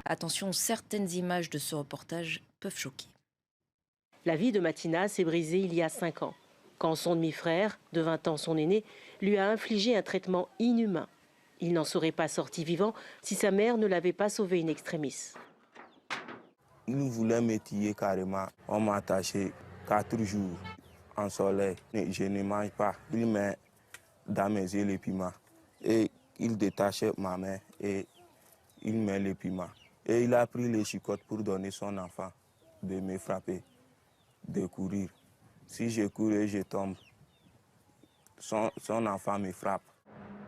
Attention, certaines images de ce reportage peuvent choquer. La vie de Matina s'est brisée il y a 5 ans, quand son demi-frère, de 20 ans son aîné, lui a infligé un traitement inhumain. Il n'en serait pas sorti vivant si sa mère ne l'avait pas sauvé in extremis. Il voulait me tuer carrément. On m'a attaché 4 jours en soleil. Je ne mange pas. Il met dans mes yeux les piments. Et il détachait ma main et il met les piments. Et il a pris les chicottes pour donner son enfant de me frapper, de courir. Si je cours et je tombe, son enfant me frappe.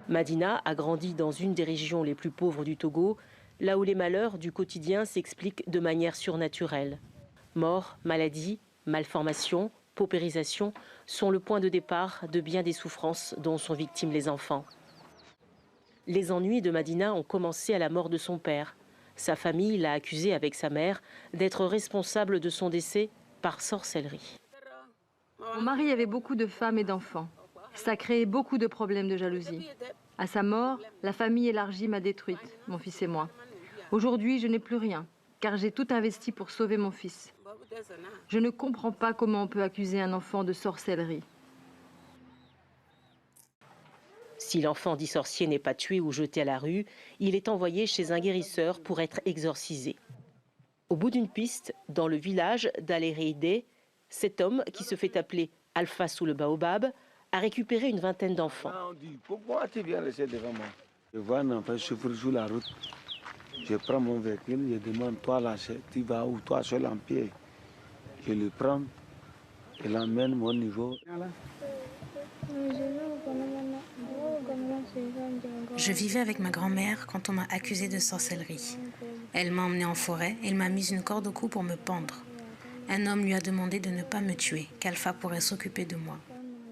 Madina a grandi dans une des régions les plus pauvres du Togo, là où les malheurs du quotidien s'expliquent de manière surnaturelle. Mort, maladie, malformation, paupérisation sont le point de départ de bien des souffrances dont sont victimes les enfants. Les ennuis de Madina ont commencé à la mort de son père. Sa famille l'a accusé avec sa mère d'être responsable de son décès par sorcellerie. Mon mari avait beaucoup de femmes et d'enfants. Ça a créé beaucoup de problèmes de jalousie. À sa mort, la famille élargie m'a détruite, mon fils et moi. Aujourd'hui, je n'ai plus rien, car j'ai tout investi pour sauver mon fils. Je ne comprends pas comment on peut accuser un enfant de sorcellerie. Si l'enfant dit sorcier n'est pas tué ou jeté à la rue, il est envoyé chez un guérisseur pour être exorcisé. Au bout d'une piste, dans le village d'Alereide, cet homme, qui se fait appeler Alpha sous le baobab, a récupéré une vingtaine d'enfants. Pourquoi tu viens laisser devant moi? Je vois un enfant souffrir sur la route. Je prends mon véhicule, je demande, toi là, tu vas où? Toi seul en pied. Je le prends et l'emmène à mon niveau. Je vivais avec ma grand-mère quand on m'a accusé de sorcellerie. Elle m'a emmenée en forêt et elle m'a mis une corde au cou pour me pendre. Un homme lui a demandé de ne pas me tuer, qu'Alpha pourrait s'occuper de moi.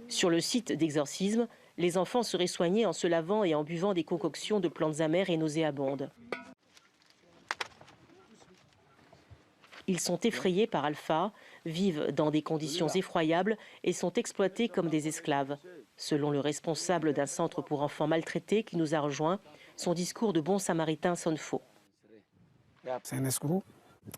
Sur le site d'exorcisme, les enfants seraient soignés en se lavant et en buvant des concoctions de plantes amères et nauséabondes. Ils sont effrayés par Alpha, vivent dans des conditions effroyables et sont exploités comme des esclaves. Selon le responsable d'un centre pour enfants maltraités qui nous a rejoints, son discours de bon samaritain sonne faux. C'est un escroc.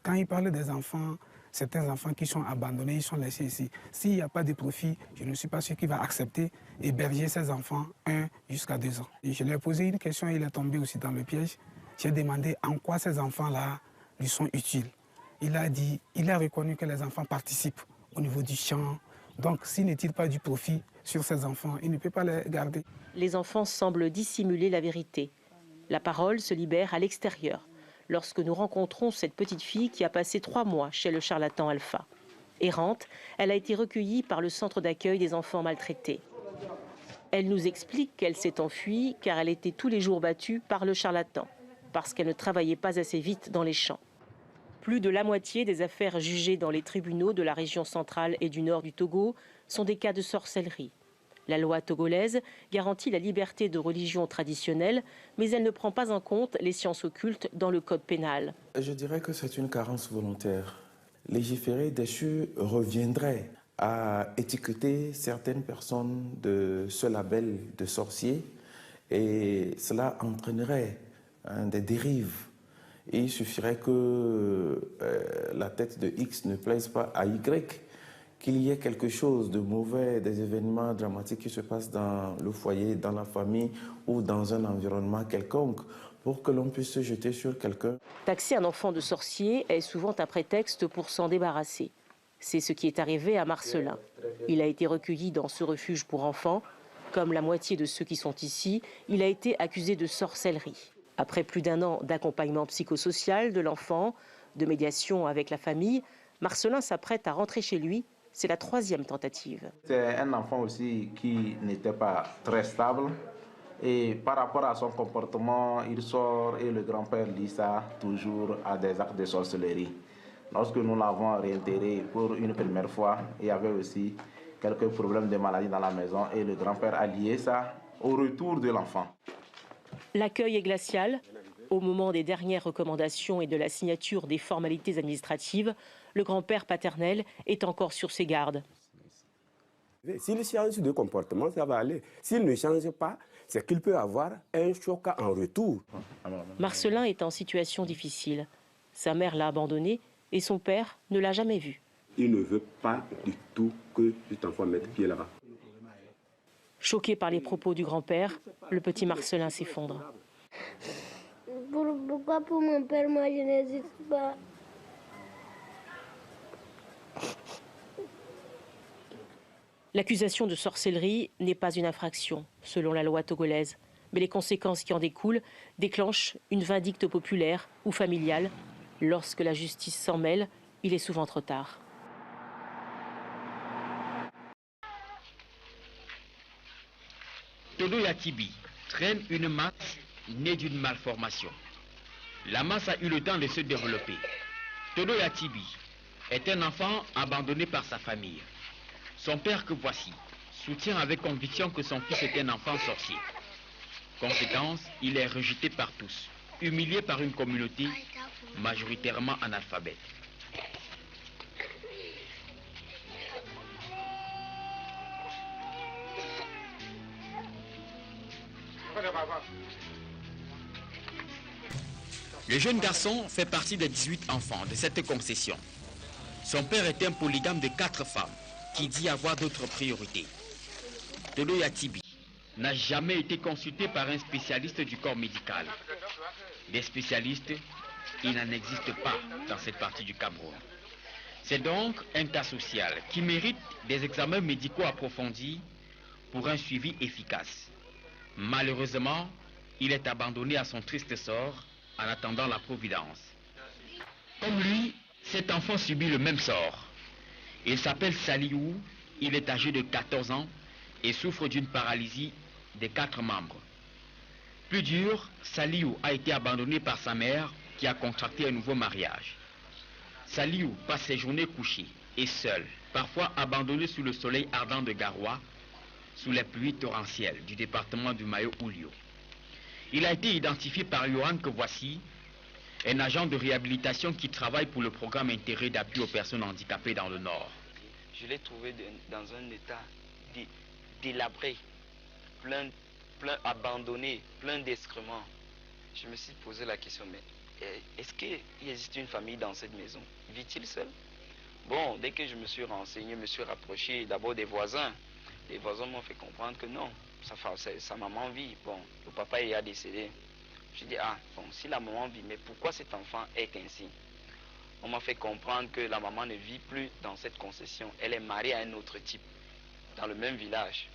Quand il parle des enfants, certains enfants qui sont abandonnés, ils sont laissés ici. S'il n'y a pas de profit, je ne suis pas sûr qu'il va accepter héberger ces enfants 1 jusqu'à 2 ans. Et je lui ai posé une question, il est tombé aussi dans le piège. J'ai demandé en quoi ces enfants-là lui sont utiles. Il a dit, il a reconnu que les enfants participent au niveau du chant. Donc, s'il ne tire pas du profit sur ces enfants, il ne peut pas les garder. Les enfants semblent dissimuler la vérité. La parole se libère à l'extérieur lorsque nous rencontrons cette petite fille qui a passé 3 mois chez le charlatan Alpha. Errante, elle a été recueillie par le centre d'accueil des enfants maltraités. Elle nous explique qu'elle s'est enfuie car elle était tous les jours battue par le charlatan, parce qu'elle ne travaillait pas assez vite dans les champs. Plus de la moitié des affaires jugées dans les tribunaux de la région centrale et du nord du Togo sont des cas de sorcellerie. La loi togolaise garantit la liberté de religion traditionnelle, mais elle ne prend pas en compte les sciences occultes dans le code pénal. Je dirais que c'est une carence volontaire. Légiférer dessus reviendrait à étiqueter certaines personnes de ce label de sorcier et cela entraînerait des dérives. Et il suffirait que la tête de X ne plaise pas à Y, qu'il y ait quelque chose de mauvais, des événements dramatiques qui se passent dans le foyer, dans la famille ou dans un environnement quelconque, pour que l'on puisse se jeter sur quelqu'un. Taxer un enfant de sorcier est souvent un prétexte pour s'en débarrasser. C'est ce qui est arrivé à Marcelin. Il a été recueilli dans ce refuge pour enfants. Comme la moitié de ceux qui sont ici, il a été accusé de sorcellerie. Après plus d'1 an d'accompagnement psychosocial de l'enfant, de médiation avec la famille, Marcelin s'apprête à rentrer chez lui. C'est la 3e tentative. C'est un enfant aussi qui n'était pas très stable. Et par rapport à son comportement, il sort et le grand-père lit ça toujours à des actes de sorcellerie. Lorsque nous l'avons réintégré pour une première fois, il y avait aussi quelques problèmes de maladie dans la maison et le grand-père a lié ça au retour de l'enfant. L'accueil est glacial. Au moment des dernières recommandations et de la signature des formalités administratives, le grand-père paternel est encore sur ses gardes. S'il change de comportement, ça va aller. S'il ne change pas, c'est qu'il peut avoir un choc en retour. Marcelin est en situation difficile. Sa mère l'a abandonné et son père ne l'a jamais vu. Il ne veut pas du tout que cet enfant mette pied là-bas. Choqué par les propos du grand-père, le petit Marcelin s'effondre. Pourquoi pour mon père, moi, je n'hésite pas? L'accusation de sorcellerie n'est pas une infraction, selon la loi togolaise. Mais les conséquences qui en découlent déclenchent une vindicte populaire ou familiale. Lorsque la justice s'en mêle, il est souvent trop tard. Todo Yatibi traîne une masse née d'une malformation. La masse a eu le temps de se développer. Todo Yatibi est un enfant abandonné par sa famille. Son père, que voici, soutient avec conviction que son fils est un enfant sorcier. Conséquence, il est rejeté par tous, humilié par une communauté majoritairement analphabète. Le jeune garçon fait partie des 18 enfants de cette concession. Son père est un polygame de 4 femmes qui dit avoir d'autres priorités. Todo Yatibi n'a jamais été consulté par un spécialiste du corps médical. Des spécialistes, il n'en existe pas dans cette partie du Cameroun. C'est donc un cas social qui mérite des examens médicaux approfondis pour un suivi efficace. Malheureusement, il est abandonné à son triste sort en attendant la providence. Comme lui, cet enfant subit le même sort. Il s'appelle Saliou, il est âgé de 14 ans et souffre d'une paralysie des 4 membres. Plus dur, Saliou a été abandonné par sa mère qui a contracté un nouveau mariage. Saliou passe ses journées couchées et seul, parfois abandonné sous le soleil ardent de Garoua, sous les pluies torrentielles du département du Mayo-Oulio. Il a été identifié par Johan que voici, un agent de réhabilitation qui travaille pour le programme intégré d'appui aux personnes handicapées dans le Nord. Je l'ai trouvé dans un état délabré, plein abandonné, plein d'excréments. Je me suis posé la question, mais est-ce qu'il existe une famille dans cette maison? Vit-il seul? Bon, dès que je me suis renseigné, je me suis rapproché d'abord des voisins. Les voisins m'ont fait comprendre que non, sa maman vit. Bon, le papa est décédé. Je dis, ah, bon, si la maman vit, mais pourquoi cet enfant est ainsi? On m'a fait comprendre que la maman ne vit plus dans cette concession. Elle est mariée à un autre type, dans le même village.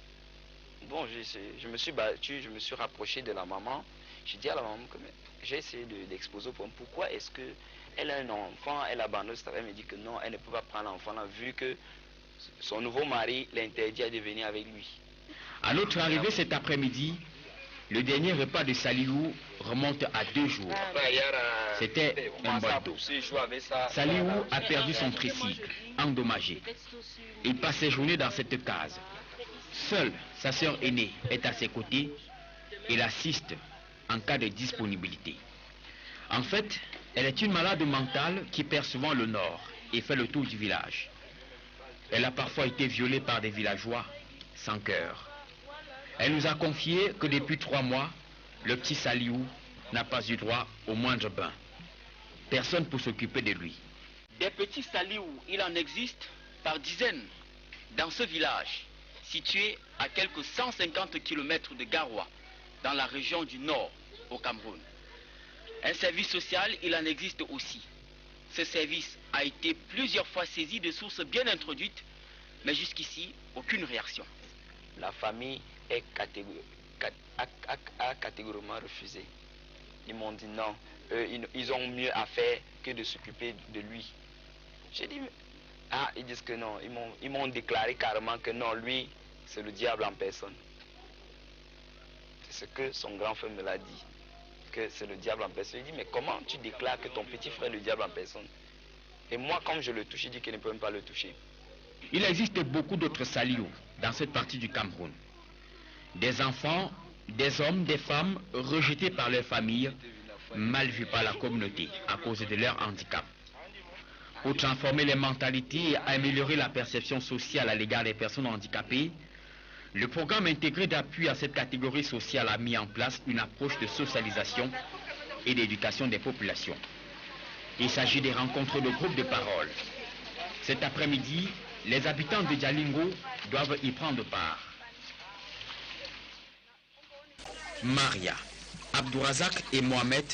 Bon, je me suis battu, je me suis rapproché de la maman. J'ai dit à la maman que j'ai essayé d'exposer au point. Pourquoi est-ce qu'elle a un enfant, elle abandonne, elle me dit que non, elle ne peut pas prendre l'enfant là, vu que son nouveau mari l'interdit de venir avec lui. À notre arrivée cet après-midi, le dernier repas de Saliou remonte à 2 jours. C'était un bol d'eau. Saliou a perdu son tricycle, endommagé. Il passe ses journées dans cette case. Seule sa sœur aînée est à ses côtés et l'assiste en cas de disponibilité. En fait, elle est une malade mentale qui perd souvent le nord et fait le tour du village. Elle a parfois été violée par des villageois sans cœur. Elle nous a confié que depuis 3 mois, le petit Saliou n'a pas eu droit au moindre bain. Personne pour s'occuper de lui. Des petits Saliou, il en existe par dizaines dans ce village, situé à quelques 150 km de Garoua, dans la région du Nord, au Cameroun. Un service social, il en existe aussi. Ce service a été plusieurs fois saisi de sources bien introduites, mais jusqu'ici, aucune réaction. La famille est catégoriquement refusée. Ils m'ont dit non, ils ont mieux à faire que de s'occuper de lui. J'ai dit, ah, ils disent que non, ils m'ont déclaré carrément que non, lui, c'est le diable en personne. C'est ce que son grand frère me l'a dit, que c'est le diable en personne. Il dit, mais comment tu déclares que ton petit frère est le diable en personne? Et moi, comme je le touche, il dit qu'il ne peut même pas le toucher. Il existe beaucoup d'autres Saliou dans cette partie du Cameroun. Des enfants, des hommes, des femmes rejetés par leur famille, mal vus par la communauté à cause de leur handicap. Pour transformer les mentalités et améliorer la perception sociale à l'égard des personnes handicapées, le programme intégré d'appui à cette catégorie sociale a mis en place une approche de socialisation et d'éducation des populations. Il s'agit des rencontres de groupes de parole. Cet après-midi, les habitants de Jalingo doivent y prendre part. Maria, Abdourazak et Mohamed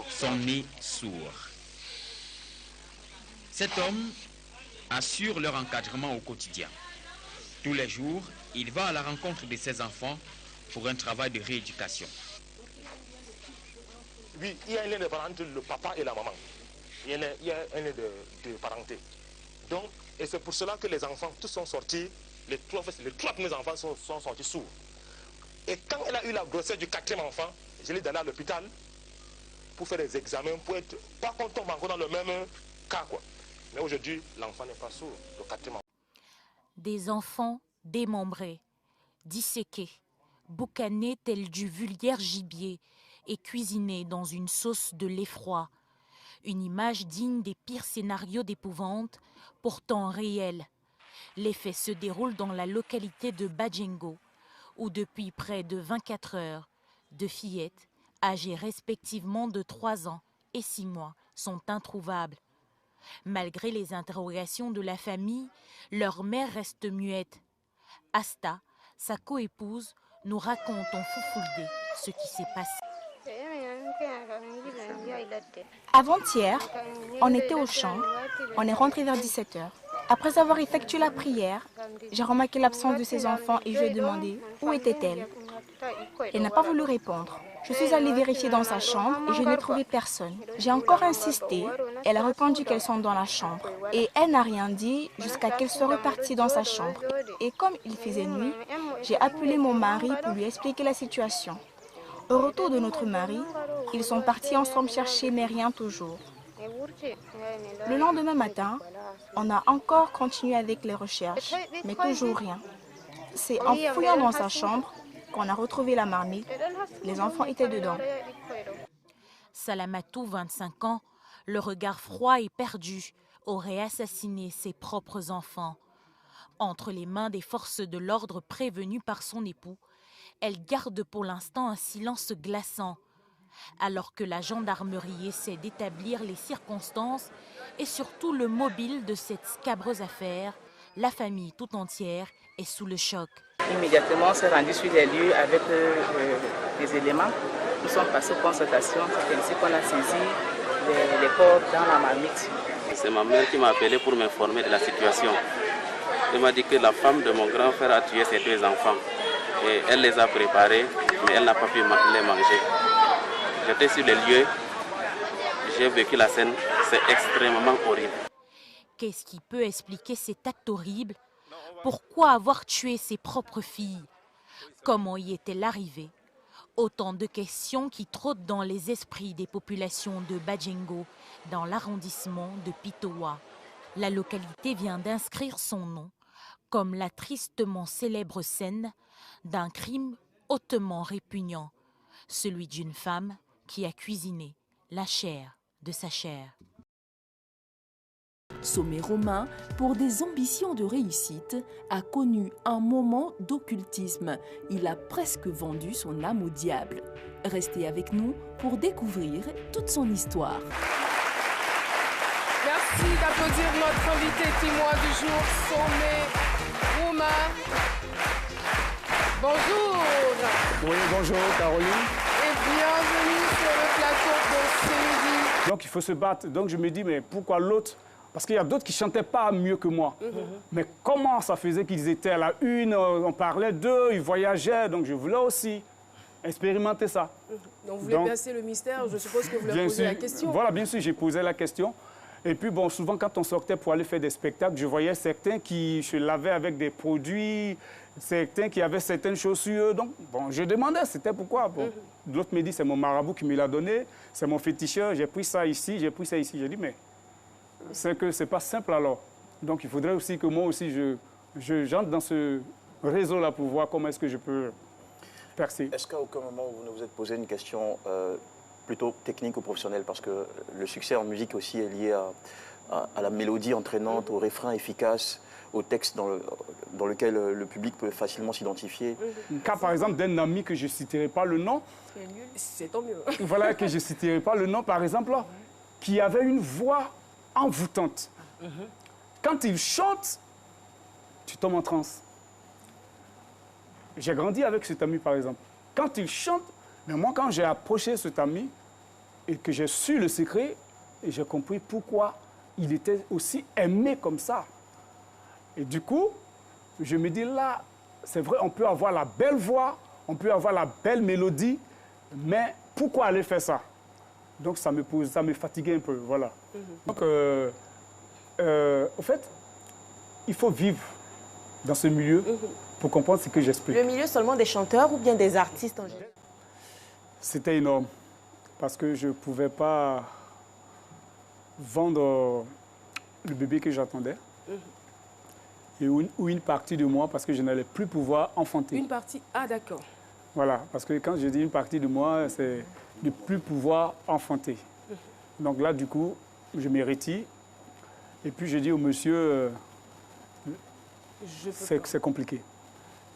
sont nés sourds. Cet homme assure leur encadrement au quotidien. Tous les jours, il va à la rencontre de ses enfants pour un travail de rééducation. Oui, il y a un lien de parenté entre le papa et la maman. Il y a un lien de parenté. Donc, et c'est pour cela que les enfants, tous sont sortis, les trois premiers enfants sont sortis sourds. Et quand elle a eu la grossesse du 4e enfant, je l'ai donné à l'hôpital pour faire des examens, pour être, pas qu'on tombe encore dans le même cas, quoi. Mais aujourd'hui, l'enfant n'est pas sourd, le 4e enfant. Des enfants démembrés, disséqués, boucanés tels du vulgaire gibier et cuisinés dans une sauce de l'effroi. Une image digne des pires scénarios d'épouvante, pourtant réelle. Les faits se déroulent dans la localité de Badjengo, où depuis près de 24 heures, 2 fillettes, âgées respectivement de 3 ans et 6 mois, sont introuvables. Malgré les interrogations de la famille, leur mère reste muette. Asta, sa coépouse, nous raconte en foufoulde ce qui s'est passé. Avant-hier, on était au champ, on est rentré vers 17 h. Après avoir effectué la prière, j'ai remarqué l'absence de ses enfants et je lui ai demandé où était-elle. Elle n'a pas voulu répondre. Je suis allée vérifier dans sa chambre et je n'ai trouvé personne. J'ai encore insisté, elle a répondu qu'elles sont dans la chambre. Et elle n'a rien dit jusqu'à qu'elle soit repartie dans sa chambre. Et comme il faisait nuit, j'ai appelé mon mari pour lui expliquer la situation. Au retour de notre mari, ils sont partis ensemble chercher, mais rien toujours. Le lendemain matin, on a encore continué avec les recherches, mais toujours rien. C'est en fouillant dans sa chambre qu'on a retrouvé la marmite. Les enfants étaient dedans. Salamatou, 25 ans, le regard froid et perdu, aurait assassiné ses propres enfants. Entre les mains des forces de l'ordre prévenues par son époux, elle garde pour l'instant un silence glaçant. Alors que la gendarmerie essaie d'établir les circonstances et surtout le mobile de cette scabreuse affaire, la famille tout entière est sous le choc. Immédiatement, on s'est rendu sur les lieux avec des éléments. Nous sommes passés aux consultations, c'est ainsi qu'on a saisi les corps dans la marmite. C'est ma mère qui m'a appelé pour m'informer de la situation. Elle m'a dit que la femme de mon grand frère a tué ses 2 enfants. Et elle les a préparés, mais elle n'a pas pu les manger. J'étais sur les lieux, j'ai vécu la scène, c'est extrêmement horrible. Qu'est-ce qui peut expliquer cet acte horrible? Pourquoi avoir tué ses propres filles? Comment y est-elle arrivée? Autant de questions qui trottent dans les esprits des populations de Badjengo, dans l'arrondissement de Pitoa. La localité vient d'inscrire son nom comme la tristement célèbre scène d'un crime hautement répugnant, celui d'une femme qui a cuisiné la chair de sa chair. Sommet Romain, pour des ambitions de réussite, a connu un moment d'occultisme. Il a presque vendu son âme au diable. Restez avec nous pour découvrir toute son histoire. Merci d'applaudir notre invité témoin du jour, Sommet Romain. Bonjour. Oui, bonjour Caroline. Et bienvenue sur le plateau de Sénégal. Donc il faut se battre. Donc je me dis, mais pourquoi l'autre? Parce qu'il y a d'autres qui ne chantaient pas mieux que moi. Mais comment ça faisait qu'ils étaient à la une, on parlait d'eux, ils voyageaient, donc je voulais aussi expérimenter ça. Donc vous voulez percer le mystère, je suppose que vous leur posez la question. Voilà, bien sûr, j'ai posé la question. Et puis, bon, souvent, quand on sortait pour aller faire des spectacles, je voyais certains qui se lavaient avec des produits, certains qui avaient certaines choses sur eux. Donc, bon, je demandais, c'était pourquoi. Bon, l'autre me dit, c'est mon marabout qui me l'a donné, c'est mon féticheur, j'ai pris ça ici, j'ai pris ça ici. J'ai dit, mais c'est que c'est pas simple alors. Donc, il faudrait aussi que moi aussi, j'entre dans ce réseau-là pour voir comment est-ce que je peux percer. Est-ce qu'à aucun moment vous ne vous êtes posé une question plutôt technique ou professionnelle? Parce que le succès en musique aussi est lié à la mélodie entraînante, au refrain efficace, au texte dans lequel le public peut facilement s'identifier. Cas par exemple d'un ami que je ne citerai pas le nom. C'est tant mieux. Voilà, que je ne citerai pas le nom par exemple là. qui avait une voix envoûtante. Quand il chante, tu tombes en transe. J'ai grandi avec cet ami, par exemple. Quand il chante, mais moi, quand j'ai approché cet ami et que j'ai su le secret, et j'ai compris pourquoi il était aussi aimé comme ça. Et du coup, je me dis là, c'est vrai, on peut avoir la belle voix, on peut avoir la belle mélodie, mais pourquoi aller faire ça? Donc ça me fatiguait un peu, voilà. Donc, au fait, il faut vivre dans ce milieu pour comprendre ce que j'explique. Le milieu seulement des chanteurs ou bien des artistes en général? C'était énorme, parce que je ne pouvais pas vendre le bébé que j'attendais. Ou une partie de moi, parce que je n'allais plus pouvoir enfanter. Une partie, ah d'accord. Voilà, parce que quand je dis une partie de moi, c'est de plus pouvoir enfanter. Donc là, du coup, je me retire. Et puis je dis au monsieur, c'est compliqué.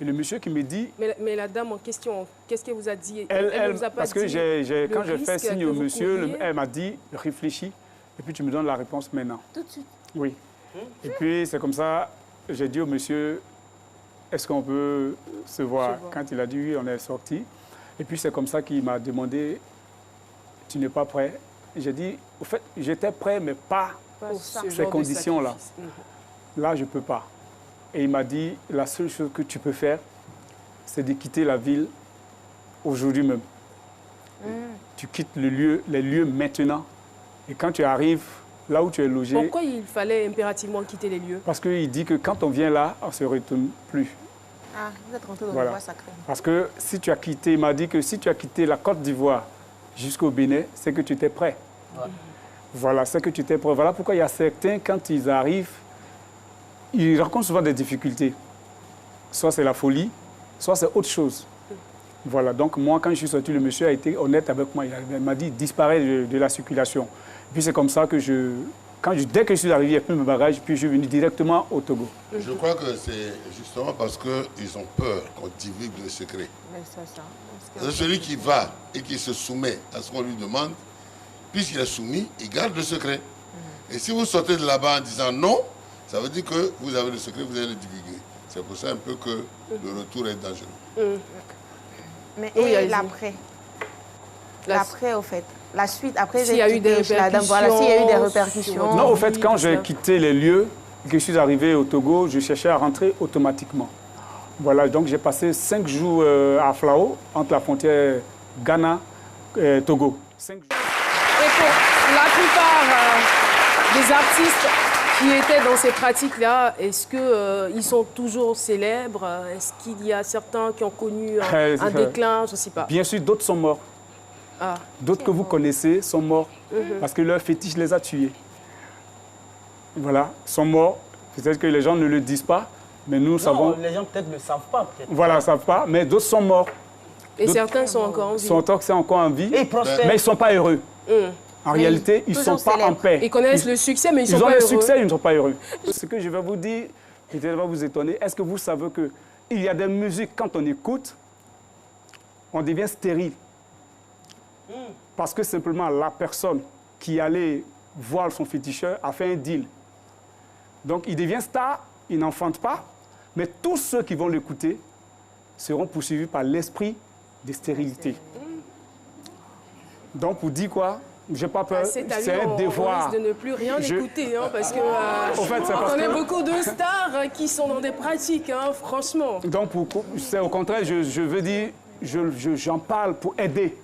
Et le monsieur qui me dit... Mais la dame en question, qu'est-ce qu'elle vous a dit? Elle vous a pas parce que dit quand je fais signe au monsieur, elle m'a dit, réfléchis, et puis tu me donnes la réponse maintenant. Tout de suite? Oui. Et puis c'est comme ça, j'ai dit au monsieur, est-ce qu'on peut se voir? Quand il a dit oui, on est sortis. Et puis c'est comme ça qu'il m'a demandé, tu n'es pas prêt? J'ai dit, au fait, j'étais prêt, mais pas pour ces conditions-là. Là, je ne peux pas. Et il m'a dit, la seule chose que tu peux faire, c'est de quitter la ville aujourd'hui même. Tu quittes les lieux maintenant. Et quand tu arrives là où tu es logé... Pourquoi il fallait impérativement quitter les lieux? Parce qu'il dit que quand on vient là, on ne se retourne plus. Ah, vous êtes rentré dans le bois sacré. Parce que si tu as quitté, il m'a dit que si tu as quitté la Côte d'Ivoire jusqu'au Bénin, c'est que tu étais prêt. Voilà, c'est que tu étais prêt. Voilà pourquoi il y a certains, quand ils arrivent, ils rencontrent souvent des difficultés. Soit c'est la folie, soit c'est autre chose. Voilà, donc moi, quand je suis sorti, le monsieur a été honnête avec moi. Il m'a dit, disparaît de la circulation. Puis c'est comme ça que dès que je suis arrivé, il n'y a plus mes bagages, puis je suis venu directement au Togo. Je crois que c'est justement parce qu'ils ont peur qu'on divulgue le secret. Celui qui va et qui se soumet à ce qu'on lui demande, puisqu'il est soumis, il garde le secret. Et si vous sortez de là-bas en disant non, ça veut dire que vous avez le secret, vous allez le divulguer. C'est pour ça un peu que le retour est dangereux. Mais et l'après? L'après, au fait. La suite, après, s'il y a eu des répercussions. Voilà, s'il y a eu des répercussions. Non, au fait, quand j'ai quitté les lieux et que je suis arrivé au Togo, je cherchais à rentrer automatiquement. Voilà, donc j'ai passé 5 jours à Flao, entre la frontière Ghana et Togo. 5 jours. Et pour la plupart des artistes qui étaient dans ces pratiques-là, est-ce qu'ils sont toujours célèbres? Est-ce qu'il y a certains qui ont connu un déclin? Je ne sais pas. Bien sûr, d'autres sont morts. Ah. D'autres que vous connaissez sont morts parce que leur fétiche les a tués. Voilà, sont morts. Peut-être que les gens ne le disent pas, mais nous savons... Les gens peut-être ne le savent pas. Voilà, ils ne savent pas, mais d'autres sont morts. Et certains sont encore en vie. Sont encore en vie, mais ils ne sont pas heureux. En réalité, ils ne sont pas en paix. Ils connaissent le succès, mais ils ne sont pas heureux. Ils ont le succès, ils ne sont pas heureux. Ce que je vais vous dire, peut-être va vous étonner, est-ce que vous savez qu'il y a des musiques, quand on écoute, on devient stérile? Parce que simplement la personne qui allait voir son féticheur a fait un deal. Donc il devient star, il n'enfante pas, mais tous ceux qui vont l'écouter seront poursuivis par l'esprit de stérilité. Donc pour dire quoi? J'ai pas peur, c'est un devoir. On risque de ne plus rien écouter, hein, parce que on connaît beaucoup de stars qui sont dans des pratiques, hein, franchement. Donc c'est au contraire, je veux dire, j'en parle pour aider.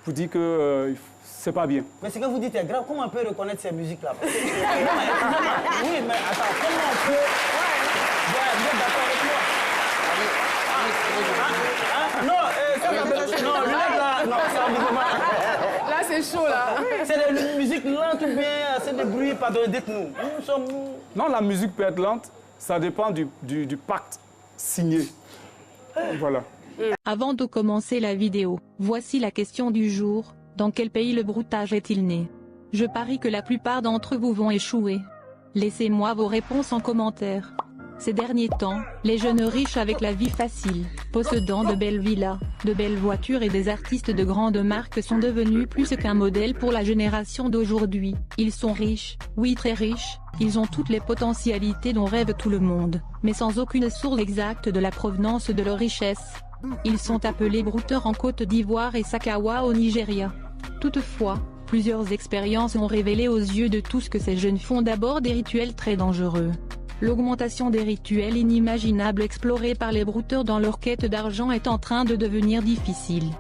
Pour dire que c'est pas bien. Mais ce que vous dites est grave. Comment on peut reconnaître ces musiques-là? Oui, mais attends, comment on peut... Vous êtes d'accord avec moi? Non, là, là, c'est chaud, là. C'est des musiques lentes ou bien c'est des bruits, pardon, dites-nous. Non, la musique peut être lente. Ça dépend du pacte signé. Voilà. Avant de commencer la vidéo, voici la question du jour. Dans quel pays le broutage est-il né? Je parie que la plupart d'entre vous vont échouer. Laissez-moi vos réponses en commentaire. Ces derniers temps, les jeunes riches avec la vie facile, possédant de belles villas, de belles voitures et des artistes de grandes marques sont devenus plus qu'un modèle pour la génération d'aujourd'hui. Ils sont riches, oui très riches, ils ont toutes les potentialités dont rêve tout le monde, mais sans aucune source exacte de la provenance de leur richesse. Ils sont appelés brouteurs en Côte d'Ivoire et Sakawa au Nigeria. Toutefois, plusieurs expériences ont révélé aux yeux de tous que ces jeunes font d'abord des rituels très dangereux. L'augmentation des rituels inimaginables explorés par les brouteurs dans leur quête d'argent est en train de devenir difficile.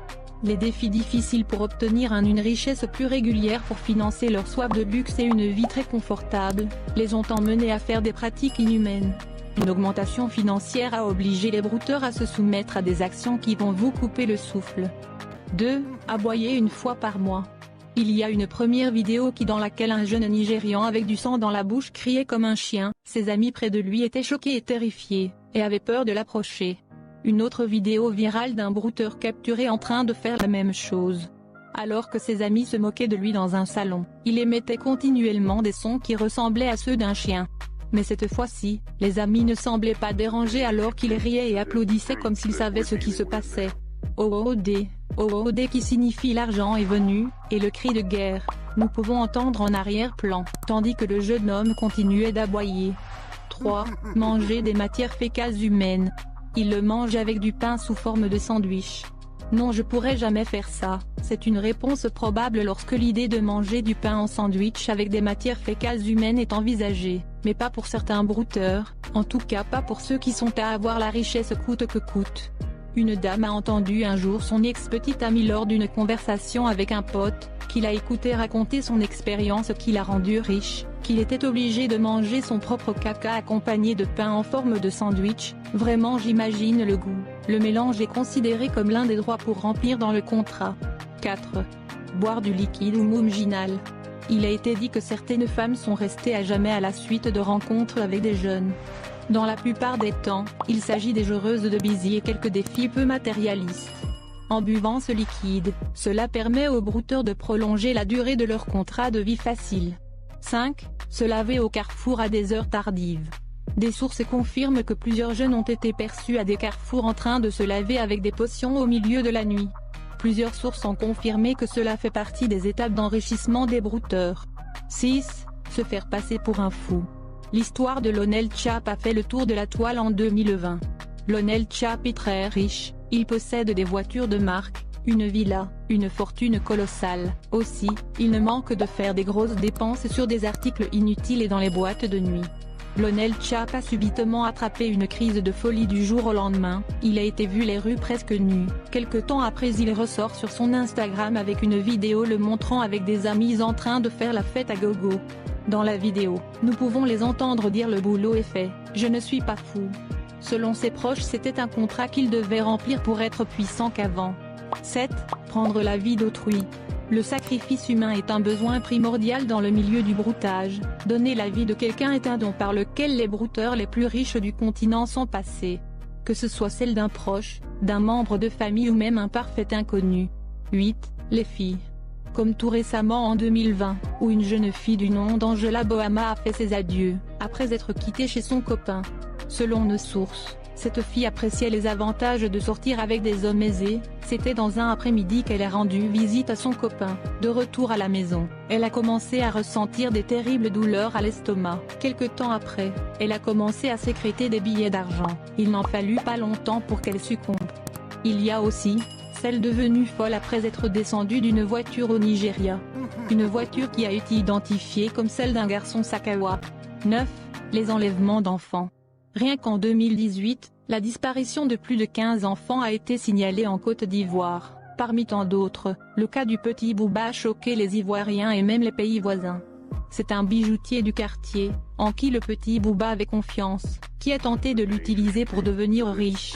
Les défis difficiles pour obtenir une richesse plus régulière pour financer leur soif de luxe et une vie très confortable, les ont emmenés à faire des pratiques inhumaines. Une augmentation financière a obligé les brouteurs à se soumettre à des actions qui vont vous couper le souffle. 2. Aboyer une fois par mois. Il y a une première vidéo dans laquelle un jeune Nigérian avec du sang dans la bouche criait comme un chien. Ses amis près de lui étaient choqués et terrifiés, et avaient peur de l'approcher. Une autre vidéo virale d'un brouteur capturé en train de faire la même chose. Alors que ses amis se moquaient de lui dans un salon, il émettait continuellement des sons qui ressemblaient à ceux d'un chien. Mais cette fois-ci, les amis ne semblaient pas dérangés alors qu'il riait et applaudissait comme s'ils savaient ce qui se passait. OOD qui signifie l'argent est venu, et le cri de guerre, nous pouvons entendre en arrière-plan, tandis que le jeune homme continuait d'aboyer. 3. Manger des matières fécales humaines. Il le mange avec du pain sous forme de sandwich. Non, je pourrais jamais faire ça. C'est une réponse probable lorsque l'idée de manger du pain en sandwich avec des matières fécales humaines est envisagée, mais pas pour certains brouteurs, en tout cas pas pour ceux qui sont à avoir la richesse coûte que coûte. Une dame a entendu un jour son ex-petite amie lors d'une conversation avec un pote, qui l'a écouté raconter son expérience qui l'a rendu riche, qu'il était obligé de manger son propre caca accompagné de pain en forme de sandwich. Vraiment, j'imagine le goût. Le mélange est considéré comme l'un des droits pour remplir dans le contrat. 4. Boire du liquide ou mouminal. Il a été dit que certaines femmes sont restées à jamais à la suite de rencontres avec des jeunes. Dans la plupart des temps, il s'agit des joueuses de baiser et quelques défis peu matérialistes. En buvant ce liquide, cela permet aux brouteurs de prolonger la durée de leur contrat de vie facile. 5. Se laver au carrefour à des heures tardives. Des sources confirment que plusieurs jeunes ont été perçus à des carrefours en train de se laver avec des potions au milieu de la nuit. Plusieurs sources ont confirmé que cela fait partie des étapes d'enrichissement des brouteurs. 6. Se faire passer pour un fou. L'histoire de Lionel Chap a fait le tour de la toile en 2020. Lionel Chap est très riche, il possède des voitures de marque, une villa, une fortune colossale. Aussi, il ne manque de faire des grosses dépenses sur des articles inutiles et dans les boîtes de nuit. Lionel Chap a subitement attrapé une crise de folie du jour au lendemain, il a été vu les rues presque nu. Quelque temps après, il ressort sur son Instagram avec une vidéo le montrant avec des amis en train de faire la fête à gogo. Dans la vidéo, nous pouvons les entendre dire le boulot est fait, je ne suis pas fou. Selon ses proches, c'était un contrat qu'il devait remplir pour être puissant qu'avant. 7. Prendre la vie d'autrui. Le sacrifice humain est un besoin primordial dans le milieu du broutage. Donner la vie de quelqu'un est un don par lequel les brouteurs les plus riches du continent sont passés. Que ce soit celle d'un proche, d'un membre de famille ou même un parfait inconnu. 8. Les filles. Comme tout récemment en 2020, où une jeune fille du nom d'Angela Bohama a fait ses adieux, après être quittée chez son copain. Selon nos sources, cette fille appréciait les avantages de sortir avec des hommes aisés. C'était dans un après-midi qu'elle a rendu visite à son copain. De retour à la maison, elle a commencé à ressentir des terribles douleurs à l'estomac. Quelque temps après, elle a commencé à sécréter des billets d'argent. Il n'en fallut pas longtemps pour qu'elle succombe. Il y a aussi celle devenue folle après être descendue d'une voiture au Nigeria. Une voiture qui a été identifiée comme celle d'un garçon Sakawa. 9. Les enlèvements d'enfants. Rien qu'en 2018, la disparition de plus de 15 enfants a été signalée en Côte d'Ivoire. Parmi tant d'autres, le cas du petit Bouba a choqué les Ivoiriens et même les pays voisins. C'est un bijoutier du quartier, en qui le petit Bouba avait confiance, qui a tenté de l'utiliser pour devenir riche.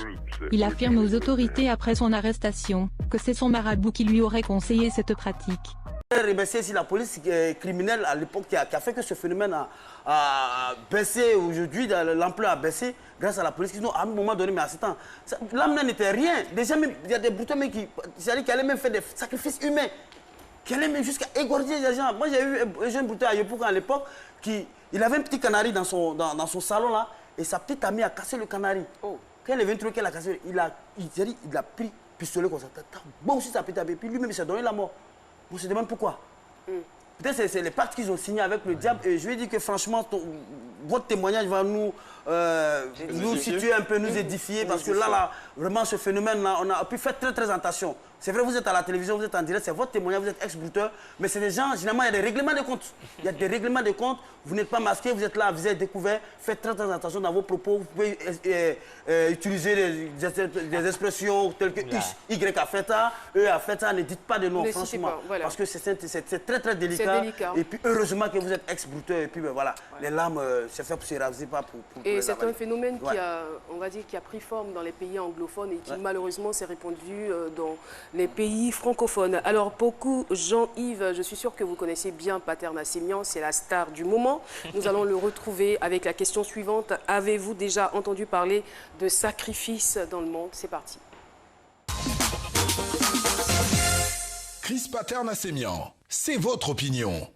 Il affirme aux autorités après son arrestation, que c'est son marabout qui lui aurait conseillé cette pratique. C'est la police criminelle à l'époque qui a fait que ce phénomène a baissé aujourd'hui, l'ampleur a baissé grâce à la police. Sinon, à un moment donné, mais à ce temps, l'âme n'était rien. Déjà, il y a des brouteurs qui allaient même faire des sacrifices humains, qui allaient même jusqu'à égorger les gens. Moi, j'ai eu un jeune brouteur à Yopougon à l'époque, il avait un petit canari dans son salon là, et sa petite amie a cassé le canari. Quand elle est venue trouver qu'elle a cassé, il a pris pistolet comme ça. Bon, aussi sa petite amie, puis lui-même il s'est donné la mort. On se demande pourquoi. Peut-être c'est les pactes qu'ils ont signés avec le diable. Et je lui ai dit que franchement, votre témoignage va nous situer un peu, nous édifier. Parce que là, vraiment, ce phénomène-là, on a pu faire très attention. C'est vrai, vous êtes à la télévision, vous êtes en direct, c'est votre témoignage, vous êtes ex-brouteur. Mais c'est des gens, généralement, il y a des règlements de compte. Il y a des règlements de compte. Vous n'êtes pas masqué, vous êtes là, vous êtes découvert. Faites très attention dans vos propos. Vous pouvez utiliser des expressions telles que Y a fait ça, E a fait ça. Ne dites pas de nom, franchement. Voilà. Parce que c'est très délicat. Et puis, heureusement que vous êtes ex-brouteur. Et puis, ben, voilà, les larmes, c'est fait pour se raser, pas pour et c'est un phénomène qui a, on va dire, qui a pris forme dans les pays anglophones et qui, malheureusement, s'est répandu dans les pays francophones. Alors, beaucoup, Jean-Yves, je suis sûr que vous connaissez bien Pater Nassemian, c'est la star du moment. Nous allons le retrouver avec la question suivante. Avez-vous déjà entendu parler de sacrifice dans le monde? C'est parti. Chris Pater Nassemian, c'est votre opinion.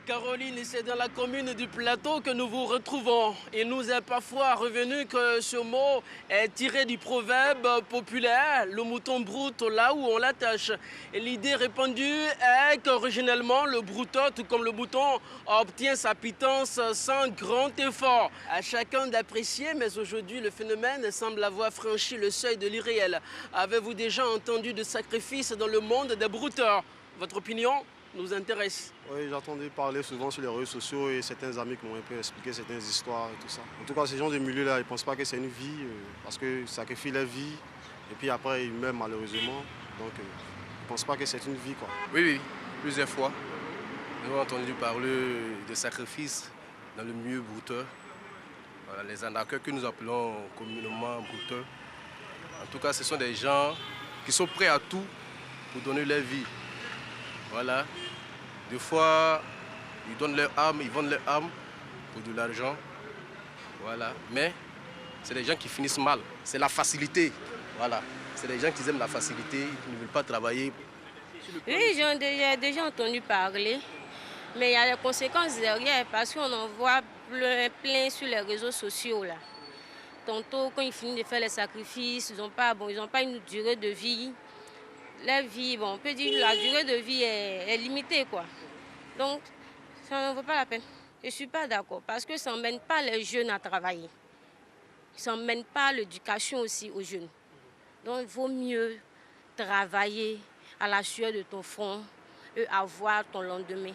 Caroline, c'est dans la commune du Plateau que nous vous retrouvons. Il nous est parfois revenu que ce mot est tiré du proverbe populaire « le mouton broute là où on l'attache ». L'idée répandue est qu'originellement, le brouteur, tout comme le mouton, obtient sa pitance sans grand effort. À chacun d'apprécier, mais aujourd'hui, le phénomène semble avoir franchi le seuil de l'irréel. Avez-vous déjà entendu de sacrifices dans le monde des brouteurs? Votre opinion nous intéresse. Oui, j'ai entendu parler souvent sur les réseaux sociaux et certains amis qui m'ont un peu expliqué certaines histoires et tout ça. En tout cas, ces gens de milieu-là, ils ne pensent pas que c'est une vie parce qu'ils sacrifient leur vie et puis après, ils meurent malheureusement. Donc, ils ne pensent pas que c'est une vie, quoi. Oui, plusieurs fois. Nous avons entendu parler de sacrifices dans le milieu brouteur. Voilà, les arnaqueurs que nous appelons communément brouteurs. En tout cas, ce sont des gens qui sont prêts à tout pour donner leur vie. Voilà. Des fois, ils donnent leur âme, ils vendent leur âme pour de l'argent. Voilà. Mais c'est des gens qui finissent mal. C'est la facilité. Voilà. C'est des gens qui aiment la facilité, qui ne veulent pas travailler. Oui, j'ai déjà entendu parler. Mais il y a des conséquences derrière parce qu'on en voit plein sur les réseaux sociaux. Là. Tantôt, quand ils finissent de faire les sacrifices, ils n'ont pas une durée de vie. La vie, on peut dire que la durée de vie est limitée, quoi. Donc, ça ne vaut pas la peine. Je ne suis pas d'accord parce que ça n'emmène pas les jeunes à travailler. Ça n'emmène pas l'éducation aussi aux jeunes. Donc, il vaut mieux travailler à la sueur de ton front et avoir ton lendemain.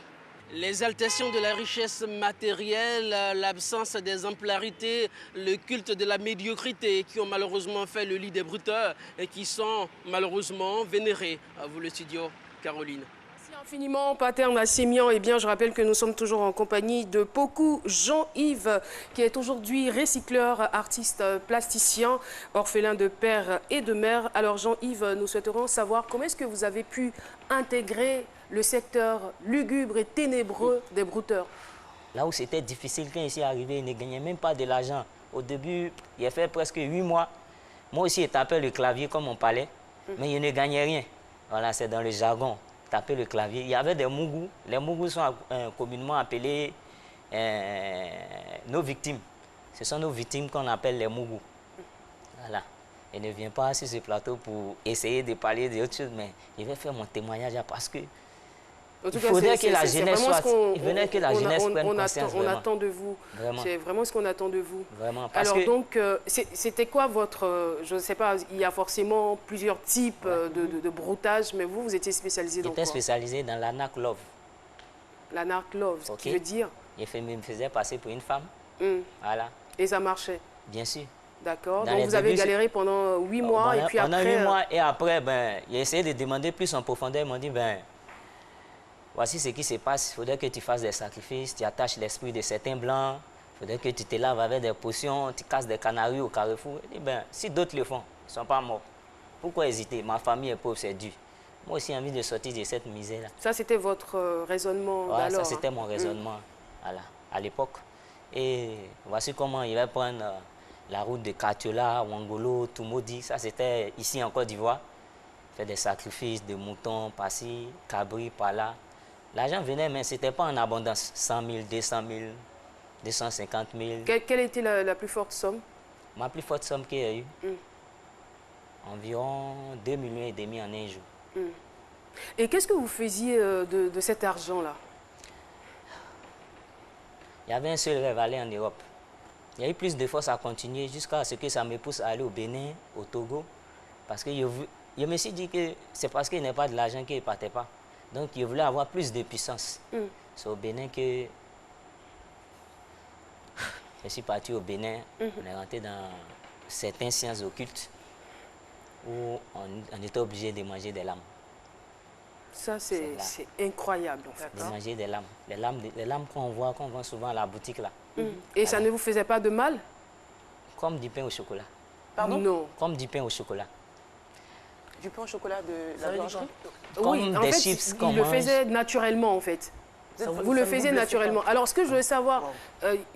L'exaltation de la richesse matérielle, l'absence d'exemplarité, le culte de la médiocrité qui ont malheureusement fait le lit des brouteurs et qui sont malheureusement vénérés. À vous le studio, Caroline. Merci infiniment, Pater Nassemian. Eh bien, je rappelle que nous sommes toujours en compagnie de Pokou Jean-Yves, qui est aujourd'hui recycleur, artiste plasticien, orphelin de père et de mère. Alors, Jean-Yves, nous souhaiterions savoir comment est-ce que vous avez pu intégrer le secteur lugubre et ténébreux des brouteurs. Là où c'était difficile, quand je suis arrivé, il ne gagnait même pas de l'argent. Au début, il a fait presque 8 mois. Moi aussi, je tapais le clavier comme on parlait, mais je ne gagnais rien. Voilà, c'est dans le jargon, taper le clavier. Il y avait des mougous. Les mougous sont communément appelés nos victimes. Ce sont nos victimes qu'on appelle les mougous. Voilà. Je ne viens pas sur ce plateau pour essayer de parler d'autre chose, mais je vais faire mon témoignage parce que il faudrait que la jeunesse soit... Il faudrait que la jeunesse prenne conscience. On attend de vous. C'est vraiment ce qu'on attend de vous. Vraiment. Alors donc, c'était quoi votre... Je ne sais pas, il y a forcément plusieurs types de broutage, mais vous étiez spécialisé dans quoi? J'étais spécialisé dans la narc love. La narc love, ce qui veut dire? Je me faisais passer pour une femme. Voilà. Et ça marchait? Bien sûr. D'accord. Donc vous avez galéré pendant 8 mois et puis après... Pendant 8 mois et après, j'ai essayé de demander plus en profondeur. Ils m'ont dit, voici ce qui se passe. Il faudrait que tu fasses des sacrifices, tu attaches l'esprit de certains blancs. Il faudrait que tu te laves avec des potions, tu casses des canaris au carrefour. Je dis, si d'autres le font, ils ne sont pas morts. Pourquoi hésiter? Ma famille est pauvre, c'est dur. Moi aussi, j'ai envie de sortir de cette misère-là. Ça, c'était votre raisonnement d'alors? Ça, c'était mon raisonnement à l'époque. Et voici comment il va prendre la route de Katiola, Wangolo, Tumodi. Ça, c'était ici en Côte d'Ivoire. Faire des sacrifices de moutons, par-ci, cabri, par-là. L'argent venait, mais ce n'était pas en abondance. 100 000, 200 000. 250 000. Quelle était la plus forte somme? Ma plus forte somme qu'il y a eu, environ 2,5 millions en un jour. Et qu'est-ce que vous faisiez de cet argent-là? Il y avait un seul rêve, aller en Europe. Il y a eu plus de force à continuer jusqu'à ce que ça me pousse à aller au Bénin, au Togo. Parce que je me suis dit que c'est parce qu'il n'y a pas de l'argent qu'il ne partait pas. Donc, je voulais avoir plus de puissance. C'est au Bénin que je suis parti au Bénin. On est rentré dans certaines sciences occultes où on était obligé de manger des lames. Ça, c'est incroyable, en fait. De manger des lames. Les lames qu'on vend souvent à la boutique, là. Et ça ne vous faisait pas de mal? Comme du pain au chocolat. Pardon? Non. Comme du pain au chocolat. Du pain au chocolat de la blancherie? Oui, en fait, il le faisait naturellement, en fait. Vous le faisiez naturellement. Alors, ce que je voulais savoir,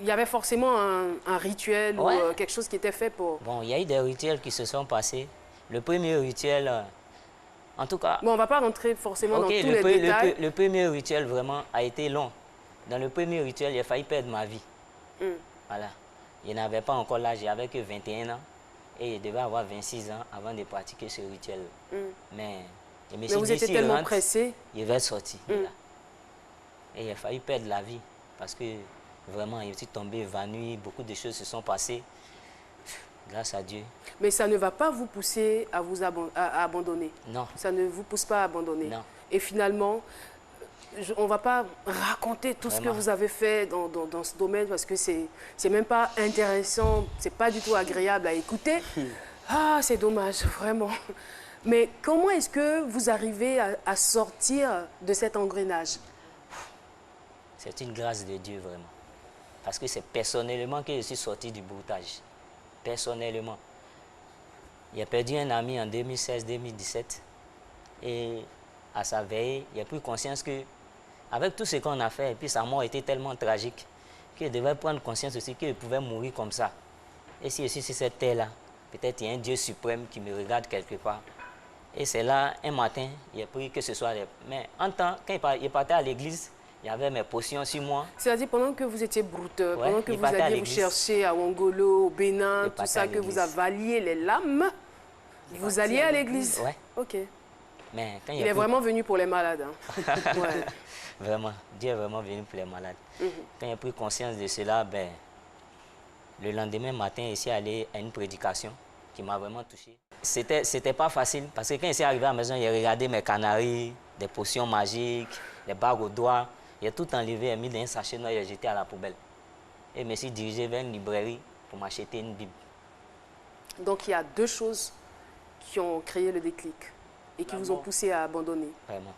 il y avait forcément un rituel ou quelque chose qui était fait pour... Bon, il y a eu des rituels qui se sont passés. Le premier rituel, en tout cas... Bon, on ne va pas rentrer forcément dans tous les détails. Le premier rituel, vraiment, a été long. Dans le premier rituel, j'ai failli perdre ma vie. Voilà. Je n'avais pas encore l'âge, j'avais que 21 ans. Et je devais avoir 26 ans avant de pratiquer ce rituel. Mais je me suis dit, vous étiez tellement pressé. Je vais sortir. Voilà. Et il a failli perdre la vie. Parce que vraiment, je suis tombé évanoui. Beaucoup de choses se sont passées. Grâce à Dieu. Mais ça ne va pas vous pousser à vous abandonner. Non. Ça ne vous pousse pas à abandonner. Non. Et finalement, on ne va pas raconter tout ce que vous avez fait dans ce domaine parce que c'est même pas intéressant, c'est pas du tout agréable à écouter. Ah, c'est dommage, vraiment. Mais comment est-ce que vous arrivez à sortir de cet engrenage? C'est une grâce de Dieu, vraiment. Parce que c'est personnellement que je suis sorti du broutage. Personnellement. J'ai perdu un ami en 2016-2017 et à sa veille, j'ai pris conscience que avec tout ce qu'on a fait, et puis sa mort était tellement tragique que je devais prendre conscience aussi qu'il pouvait mourir comme ça. Et si je suis sur cette terre-là, peut-être il y a un Dieu suprême qui me regarde quelque part. Et c'est là, un matin, j'ai pris que ce soit... Mais en temps, quand il partait à l'église, il y avait mes potions sur moi. C'est-à-dire pendant que vous étiez brouteur, pendant que vous alliez vous chercher à Wangolo, au Bénin, tout ça, que vous avaliez les lames, vous alliez à l'église? Ouais. Ok. Mais quand il est vraiment venu pour les malades. Hein. Ouais. Vraiment, Dieu est vraiment venu pour les malades. Quand j'ai pris conscience de cela, ben, le lendemain matin, je suis allé à une prédication qui m'a vraiment touché. C'était pas facile parce que quand je suis arrivé à la maison, j'ai regardé mes canaries, des potions magiques, des bagues aux doigts. J'ai tout enlevé et mis dans un sachet noir et j'ai jeté à la poubelle. Et je me suis dirigé vers une librairie pour m'acheter une Bible. Donc il y a deux choses qui ont créé le déclic et qui vous ont poussé à abandonner. Vraiment.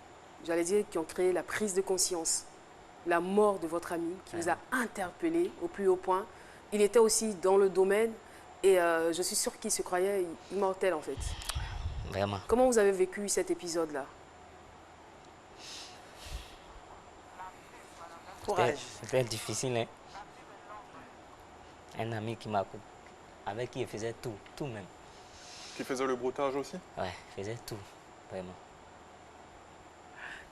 J'allais dire qui ont créé la prise de conscience. La mort de votre ami qui vous a interpellé au plus haut point. Il était aussi dans le domaine et je suis sûre qu'il se croyait immortel en fait. Vraiment. Comment vous avez vécu cet épisode-là? Courage. C'était difficile, hein? Un ami qui m'a... avec qui il faisait tout même. Qui faisait le broutage aussi? Ouais, il faisait tout, vraiment.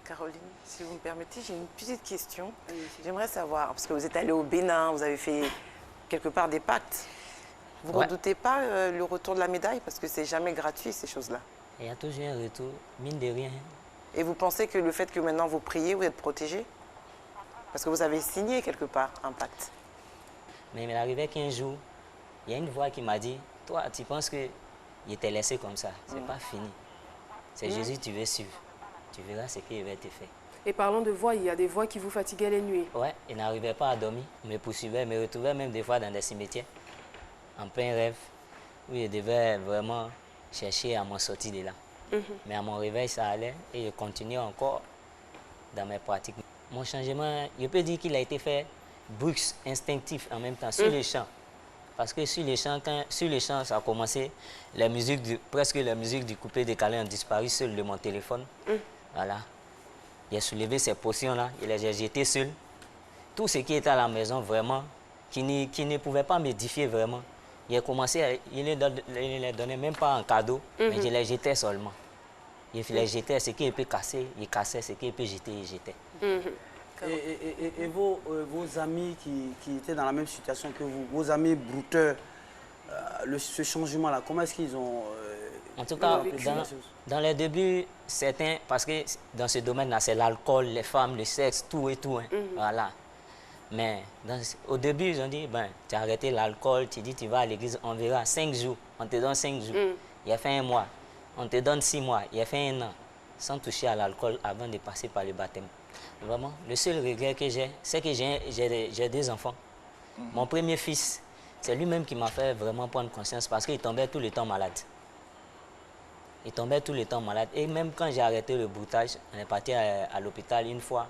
Caroline, si vous me permettez, j'ai une petite question. J'aimerais savoir, parce que vous êtes allé au Bénin, vous avez fait quelque part des pactes. Vous ne redoutez pas le retour de la médaille? Parce que c'est jamais gratuit, ces choses-là. Il y a toujours un retour, mine de rien. Et vous pensez que le fait que maintenant vous priez, vous êtes protégé? Parce que vous avez signé quelque part un pacte. Mais il m'arrivait qu'un jour, il y a une voix qui m'a dit, toi, tu penses que il t'est laissé comme ça? C'est pas fini. C'est Jésus, tu veux suivre. Tu verras ce qu'il va te faire. Et parlant de voix, il y a des voix qui vous fatiguaient les nuits? Ouais, il n'arrivait pas à dormir. Il me poursuivait, me retrouvait même des fois dans des cimetières, en plein rêve, où je devais vraiment chercher à m'en sortir de là. Mais à mon réveil, ça allait et je continuais encore dans mes pratiques. Mon changement, je peux dire qu'il a été fait brusque, instinctif en même temps, sur les champs. Parce que sur les champs, ça a commencé, presque les musiques du coupé décalé ont disparu seul de mon téléphone. Voilà. J'ai soulevé ces potions-là, je les ai jetées seul. Tout ce qui était à la maison, vraiment, qui ne pouvait pas m'édifier vraiment. J'ai commencé, je ne les donnais même pas en cadeau, mais je les jetais seulement. Je les jetais, ce qui peut casser, il cassait, ce qui peut jeter, il jetait. Et vos amis qui étaient dans la même situation que vous, vos amis brouteurs, ce changement-là, comment est-ce qu'ils ont... En tout cas, dans les débuts, certains, parce que dans ce domaine-là, c'est l'alcool, les femmes, le sexe, tout et tout. Hein, voilà. Mais au début, ils ont dit, ben, tu as arrêté l'alcool, tu dis tu vas à l'église, on verra 5 jours, on te donne 5 jours. Il a fait 1 mois, on te donne 6 mois, il a fait 1 an, sans toucher à l'alcool avant de passer par le baptême. Vraiment, le seul regret que j'ai, c'est que j'ai 2 enfants. Mon premier fils, c'est lui-même qui m'a fait vraiment prendre conscience parce qu'il tombait tout le temps malade. Il tombait tout le temps malade. Et même quand j'ai arrêté le broutage, on est parti à l'hôpital une fois.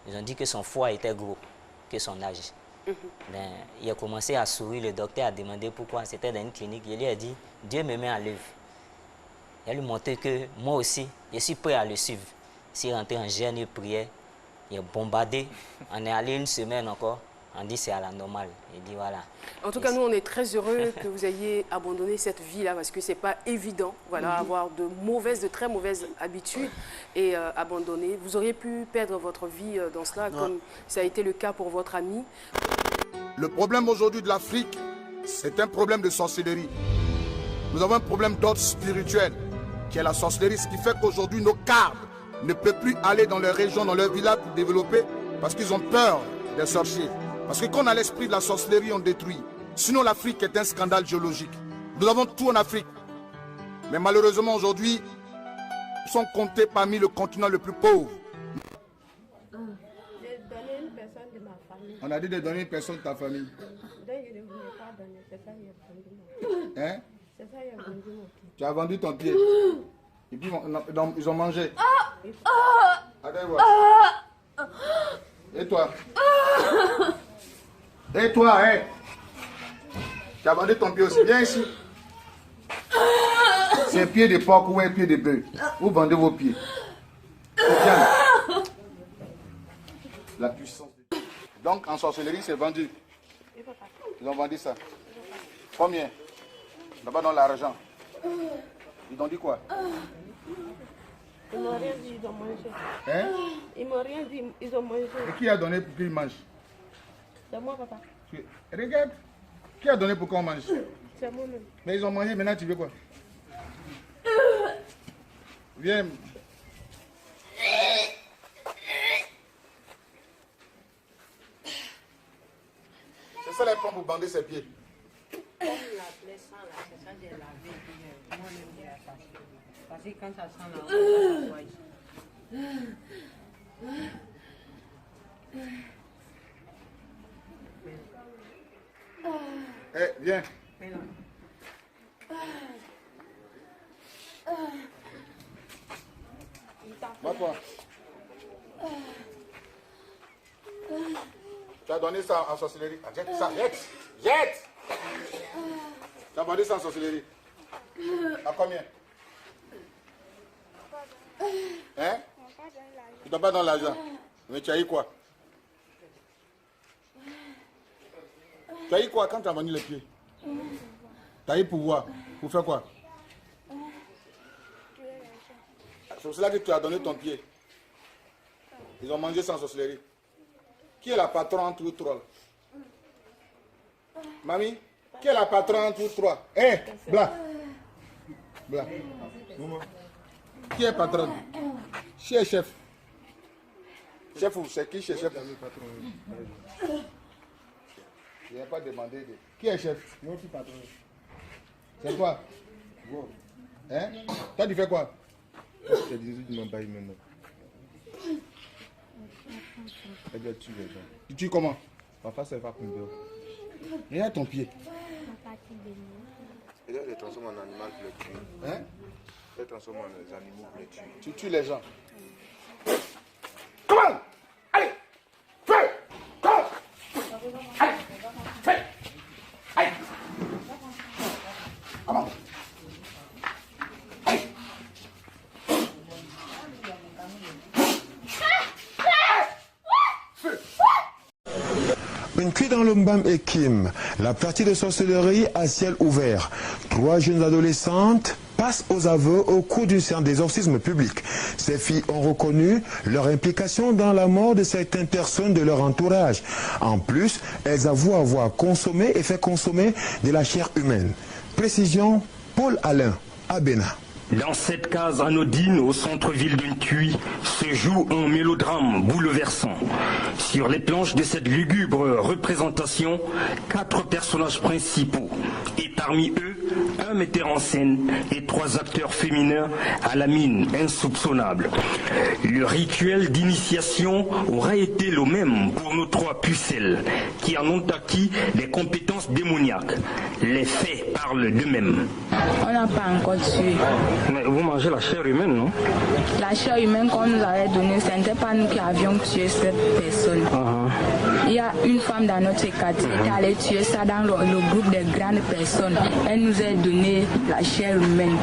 Ils ont dit que son foie était gros, que son âge. Ben, il a commencé à sourire. Le docteur a demandé pourquoi. C'était dans une clinique. Il lui a dit, Dieu me met en l'œuvre. Il a lui montré que moi aussi, je suis prêt à le suivre. S'il rentre en jeûne et prière, il a bombardé. On est allé 1 semaine encore. On dit c'est à la normale. Il dit voilà. En tout cas, nous, on est très heureux que vous ayez abandonné cette vie-là parce que ce n'est pas évident, voilà, avoir de très mauvaises habitudes et abandonner. Vous auriez pu perdre votre vie dans cela, comme ça a été le cas pour votre ami. Le problème aujourd'hui de l'Afrique, c'est un problème de sorcellerie. Nous avons un problème d'ordre spirituel, qui est la sorcellerie, ce qui fait qu'aujourd'hui, nos cadres ne peuvent plus aller dans leurs régions, dans leurs villages pour développer, parce qu'ils ont peur des sorciers. Parce que quand on a l'esprit de la sorcellerie, on détruit. Sinon, l'Afrique est un scandale géologique. Nous avons tout en Afrique. Mais malheureusement, aujourd'hui, nous sommes comptés parmi le continent le plus pauvre. On a dit de donner une personne de ta famille. Hein? Tu as vendu ton pied. Et puis, ils ont mangé. Allez voir. Et toi? Et toi, hein? Tu as vendu ton pied aussi. Viens ici. C'est un pied de porc ou un pied de bœuf. Vous vendez vos pieds. Viens. La puissance. Donc, en sorcellerie, c'est vendu. Ils ont vendu ça. Combien? Là-bas dans l'argent. Ils t'ont dit quoi? Ils m'ont rien dit, ils ont mangé. Hein? Ils m'ont rien dit, ils ont mangé. Et qui a donné pour qu'ils mangent? C'est moi, papa. Regarde. Qui a donné pour qu'on mange? C'est moi-même. Mais ils ont mangé, maintenant tu veux quoi? Viens. C'est ça les pommes pour bander ses pieds. Comme la plaie sent là, c'est ça, j'ai lavé. Moi-même, j'ai attaché. Parce que quand ça sent là, on voit Eh, viens. Va-toi. Tu as donné ça en sorcellerie. Ah, jette ça, jette. Jette. Tu as vendu ça en sorcellerie. À combien? Hein? Tu n'as pas dans l'argent. Mais tu as eu quoi? Tu as eu quoi quand tu as vendu les pieds? Tu as eu pouvoir. Pour faire quoi? C'est pour cela que tu as donné ton pied. Ils ont mangé sans sorcellerie. Qui est la patronne entre vous trois? Mamie, qui est la patronne entre vous trois? Hé, Bla. Bla. Qui est patronne? Qui est chef? Chef ou c'est qui chef? Je n'ai pas demandé de... Qui est chef? Moi qui patron. C'est toi? Hein? Toi tu fais quoi? C'est 18 m'en baille maintenant. Elle doit tuer les gens. Tu tues comment? Papa, c'est pas pour me. Regarde ton pied. Et là, les transforme en animal pour les tuer. Hein? Les transforme en animaux pour les tuer. Tu tues les gens. Comment? Allez! Fais! Comment? Allez! Fais! Allez! Comment? Une cuite dans le Mbam et Kim, la partie de sorcellerie à ciel ouvert. 3 jeunes adolescentes passe aux aveux au cours d'une séance d'exorcisme public. Ces filles ont reconnu leur implication dans la mort de certaines personnes de leur entourage. En plus, elles avouent avoir consommé et fait consommer de la chair humaine. Précision, Paul Alain, à Bénin. Dans cette case anodine au centre-ville de Ntui se joue un mélodrame bouleversant. Sur les planches de cette lugubre représentation, 4 personnages principaux et parmi eux, un metteur en scène et 3 acteurs féminins à la mine insoupçonnable. Le rituel d'initiation aura été le même pour nos 3 pucelles qui en ont acquis des compétences démoniaques. Les faits parlent d'eux-mêmes. On n'a pas encore tué. Mais vous mangez la chair humaine, non? La chair humaine qu'on nous avait donnée, ce n'était pas nous qui avions tué cette personne. Il y a une femme dans notre quartier qui allait tuer ça dans le groupe des grandes personnes. Elle nous a donné la chair humaine.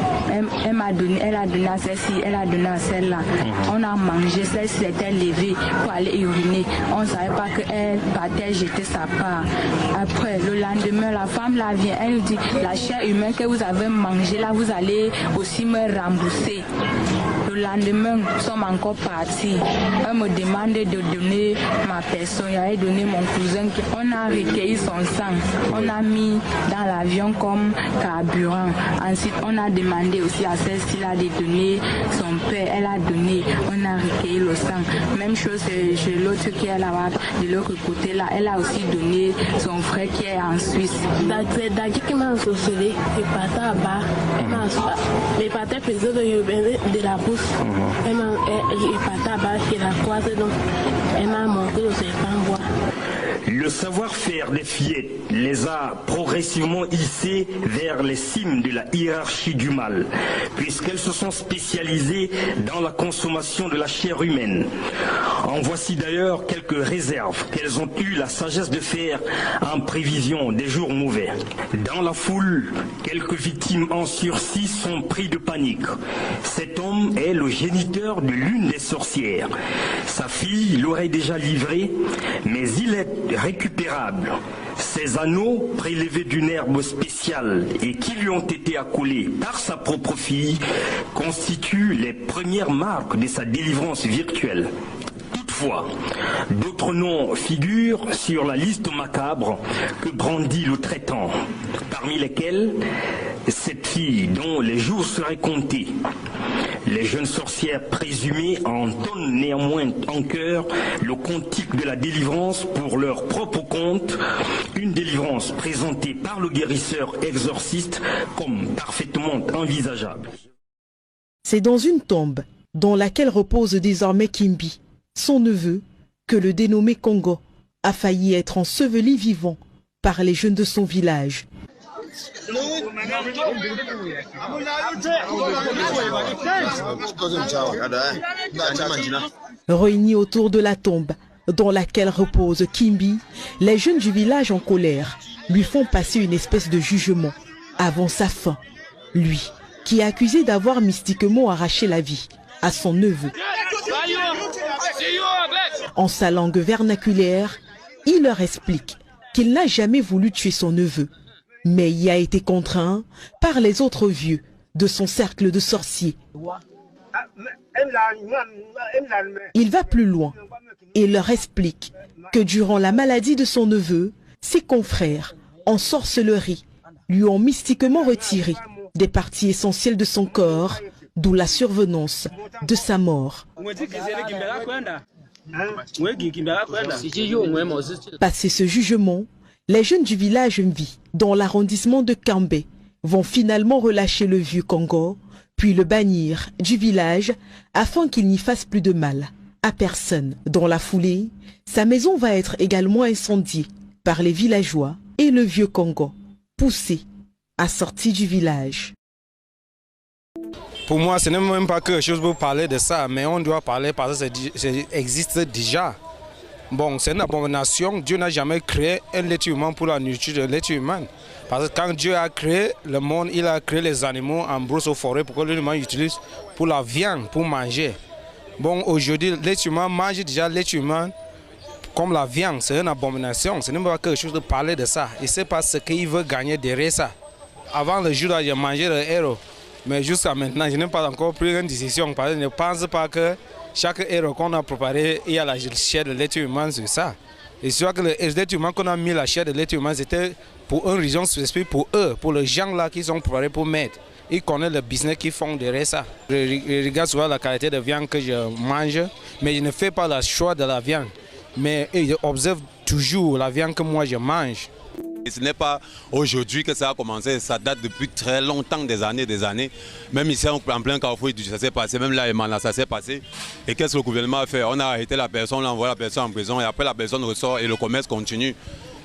Elle a donné à celle-ci, elle a donné à celle-là. On a mangé, celle-ci était levée pour aller uriner. On ne savait pas qu'elle partait jeter sa part. Après, le lendemain, la femme là vient, elle nous dit, la chair humaine que vous avez mangée là, vous allez aussi me rembourser. Le lendemain, nous sommes encore partis. Elle me demande de donner ma personne. J'avais donné mon cousin. On a recueilli son sang. On a mis dans l'avion comme carburant. Ensuite, on a demandé aussi à celle-ci de donner son père. Elle a donné. On a recueilli le sang. Même chose chez l'autre qui est là-bas, de l'autre côté là. Elle a aussi donné son frère qui est en Suisse. Dadji qui m'a ensorcelé, il partait à bas. Il partait de la bourse. Il partait à bas, il la croise, donc elle m'a montré le serpent bois. Le savoir-faire des fillettes les a progressivement hissées vers les cimes de la hiérarchie du mal, puisqu'elles se sont spécialisées dans la consommation de la chair humaine. En voici d'ailleurs quelques réserves qu'elles ont eu la sagesse de faire en prévision des jours mauvais. Dans la foule, quelques victimes en sursis sont pris de panique. Cet homme est le géniteur de l'une des sorcières. Sa fille l'aurait déjà livré, mais il est récupérable. Ces anneaux prélevés d'une herbe spéciale et qui lui ont été accolés par sa propre fille constituent les premières marques de sa délivrance virtuelle. Toutefois, d'autres noms figurent sur la liste macabre que brandit le traitant, parmi lesquels cette fille dont les jours seraient comptés. Les jeunes sorcières présumées entonnent néanmoins en chœur le cantique de la délivrance pour leur propre compte, une délivrance présentée par le guérisseur exorciste comme parfaitement envisageable. C'est dans une tombe dans laquelle repose désormais Kimbi, son neveu, que le dénommé Congo a failli être enseveli vivant par les jeunes de son village. Réunis autour de la tombe dans laquelle repose Kimbi, les jeunes du village en colère lui font passer une espèce de jugement avant sa fin. Lui, qui est accusé d'avoir mystiquement arraché la vie à son neveu. En sa langue vernaculaire, il leur explique qu'il n'a jamais voulu tuer son neveu, mais y a été contraint par les autres vieux de son cercle de sorciers. Il va plus loin et leur explique que durant la maladie de son neveu, ses confrères en sorcellerie lui ont mystiquement retiré des parties essentielles de son corps, d'où la survenance de sa mort. Passé ce jugement, les jeunes du village Mvi, dans l'arrondissement de Kambé, vont finalement relâcher le vieux Congo, puis le bannir du village afin qu'il n'y fasse plus de mal à personne. Dans la foulée, sa maison va être également incendiée par les villageois et le vieux Congo, poussé à sortir du village. Pour moi, ce n'est même pas quelque chose pour parler de ça, mais on doit parler parce que ça existe déjà. Bon, c'est une abomination. Dieu n'a jamais créé un être humain pour la nourriture de l'être humain. Parce que quand Dieu a créé le monde, il a créé les animaux en brousse aux forêts pour que l'humain utilise pour la viande, pour manger. Bon, aujourd'hui, l'être humain mange déjà l'être humain comme la viande. C'est une abomination. Ce n'est pas quelque chose de parler de ça. Et c'est parce qu'il veut gagner derrière ça. Avant le jour, il a mangé le héros. Mais jusqu'à maintenant, je n'ai pas encore pris une décision parce que je ne pense pas que chaque héros qu'on a préparé, il y a la chair de l'être humain sur ça. Et je crois que l'être humain qu'on a mis la chair de l'être humain, c'était pour une raison spécifique pour eux, pour les gens là qui sont préparés pour mettre. Ils connaissent le business qu'ils font derrière ça. Je regarde souvent la qualité de viande que je mange, mais je ne fais pas le choix de la viande. Mais je observe toujours la viande que moi je mange. Et ce n'est pas aujourd'hui que ça a commencé, ça date depuis très longtemps, des années. Même ici en plein Carrefour, ça s'est passé, même là, ça s'est passé. Et qu'est-ce que le gouvernement a fait? On a arrêté la personne, on a envoyé la personne en prison et après la personne ressort et le commerce continue.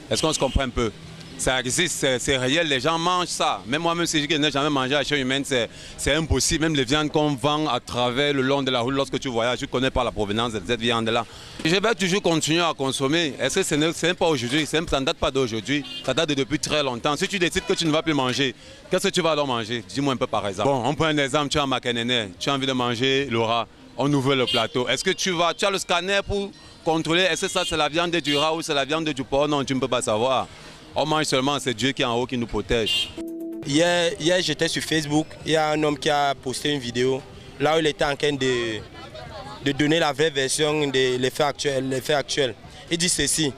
Est-ce qu'on se comprend un peu? Ça existe, c'est réel, les gens mangent ça. Même moi-même, si je n'ai jamais mangé la chair humaine, c'est impossible. Même les viandes qu'on vend à travers le long de la route, lorsque tu voyages, tu ne connais pas la provenance de cette viande-là. Je vais toujours continuer à consommer. Est-ce que ce n'est pas aujourd'hui? Ça ne date pas d'aujourd'hui. Ça date de depuis très longtemps. Si tu décides que tu ne vas plus manger, qu'est-ce que tu vas alors manger? Dis-moi un peu par exemple. Bon, on prend un exemple, tu es à Makenene, tu as envie de manger le rat, on ouvre le plateau. Est-ce que tu as le scanner pour contrôler, est-ce que ça c'est la viande du rat ou c'est la viande du porc? Non, tu ne peux pas savoir. On mange seulement, c'est Dieu qui est en haut qui nous protège. Hier j'étais sur Facebook, il y a un homme qui a posté une vidéo là où il était en train de donner la vraie version des faits actuels. Il dit ceci,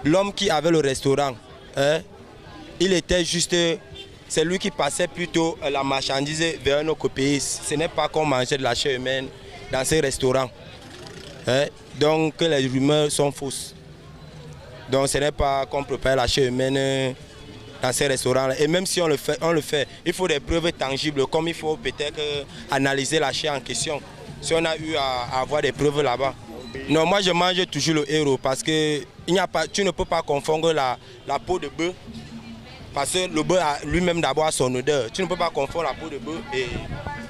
l'homme qui avait le restaurant, il était juste, c'est lui qui passait plutôt la marchandise vers notre pays. Ce n'est pas qu'on mangeait de la chair humaine dans ces restaurants. Donc les rumeurs sont fausses. Donc ce n'est pas qu'on prépare la chair humaine dans ces restaurants-là. Et même si on le fait, il faut des preuves tangibles, comme il faut peut-être analyser la chair en question. Si on a eu à avoir des preuves là-bas. Non, moi je mange toujours le héros parce que tu ne peux pas confondre la peau de bœuf. Parce que le bœuf a lui-même d'abord son odeur. Tu ne peux pas confondre la peau de bœuf et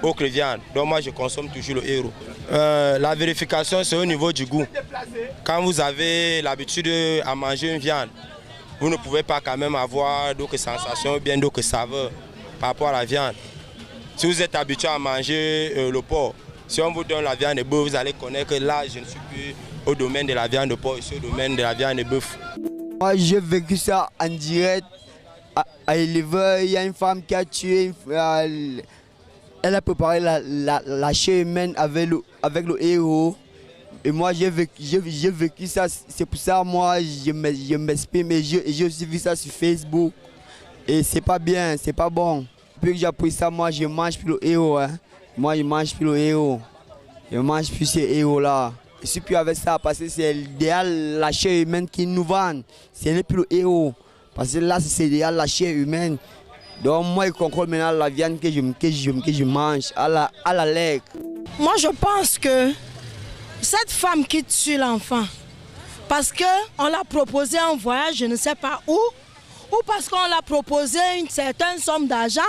autre viande. Donc moi je consomme toujours le héros. La vérification c'est au niveau du goût. Quand vous avez l'habitude à manger une viande, vous ne pouvez pas quand même avoir d'autres sensations ou bien d'autres saveurs par rapport à la viande. Si vous êtes habitué à manger le porc, si on vous donne la viande de bœuf, vous allez connaître que là je ne suis plus au domaine de la viande de porc, je suis au domaine de la viande de bœuf. Moi j'ai vécu ça en direct à éleveur. Il y a une femme qui a tué, elle a préparé la chair humaine avec le héros. Et moi j'ai vécu ça, c'est pour ça moi je m'exprime et j'ai aussi vu ça sur Facebook. Et c'est pas bien, c'est pas bon. Depuis que j'ai appris ça, moi je mange plus le héros. Moi je mange plus le héros. Je mange plus ces héros-là. Je suis plus avec ça parce que c'est déjà la chair humaine qui nous vend. Ce n'est plus le héros. Parce que là c'est déjà la chair humaine. Donc moi je contrôle maintenant la viande que je mange à la lèvre. Moi je pense que cette femme qui tue l'enfant, parce qu'on l'a proposé un voyage, je ne sais pas où, ou parce qu'on l'a proposé une certaine somme d'argent,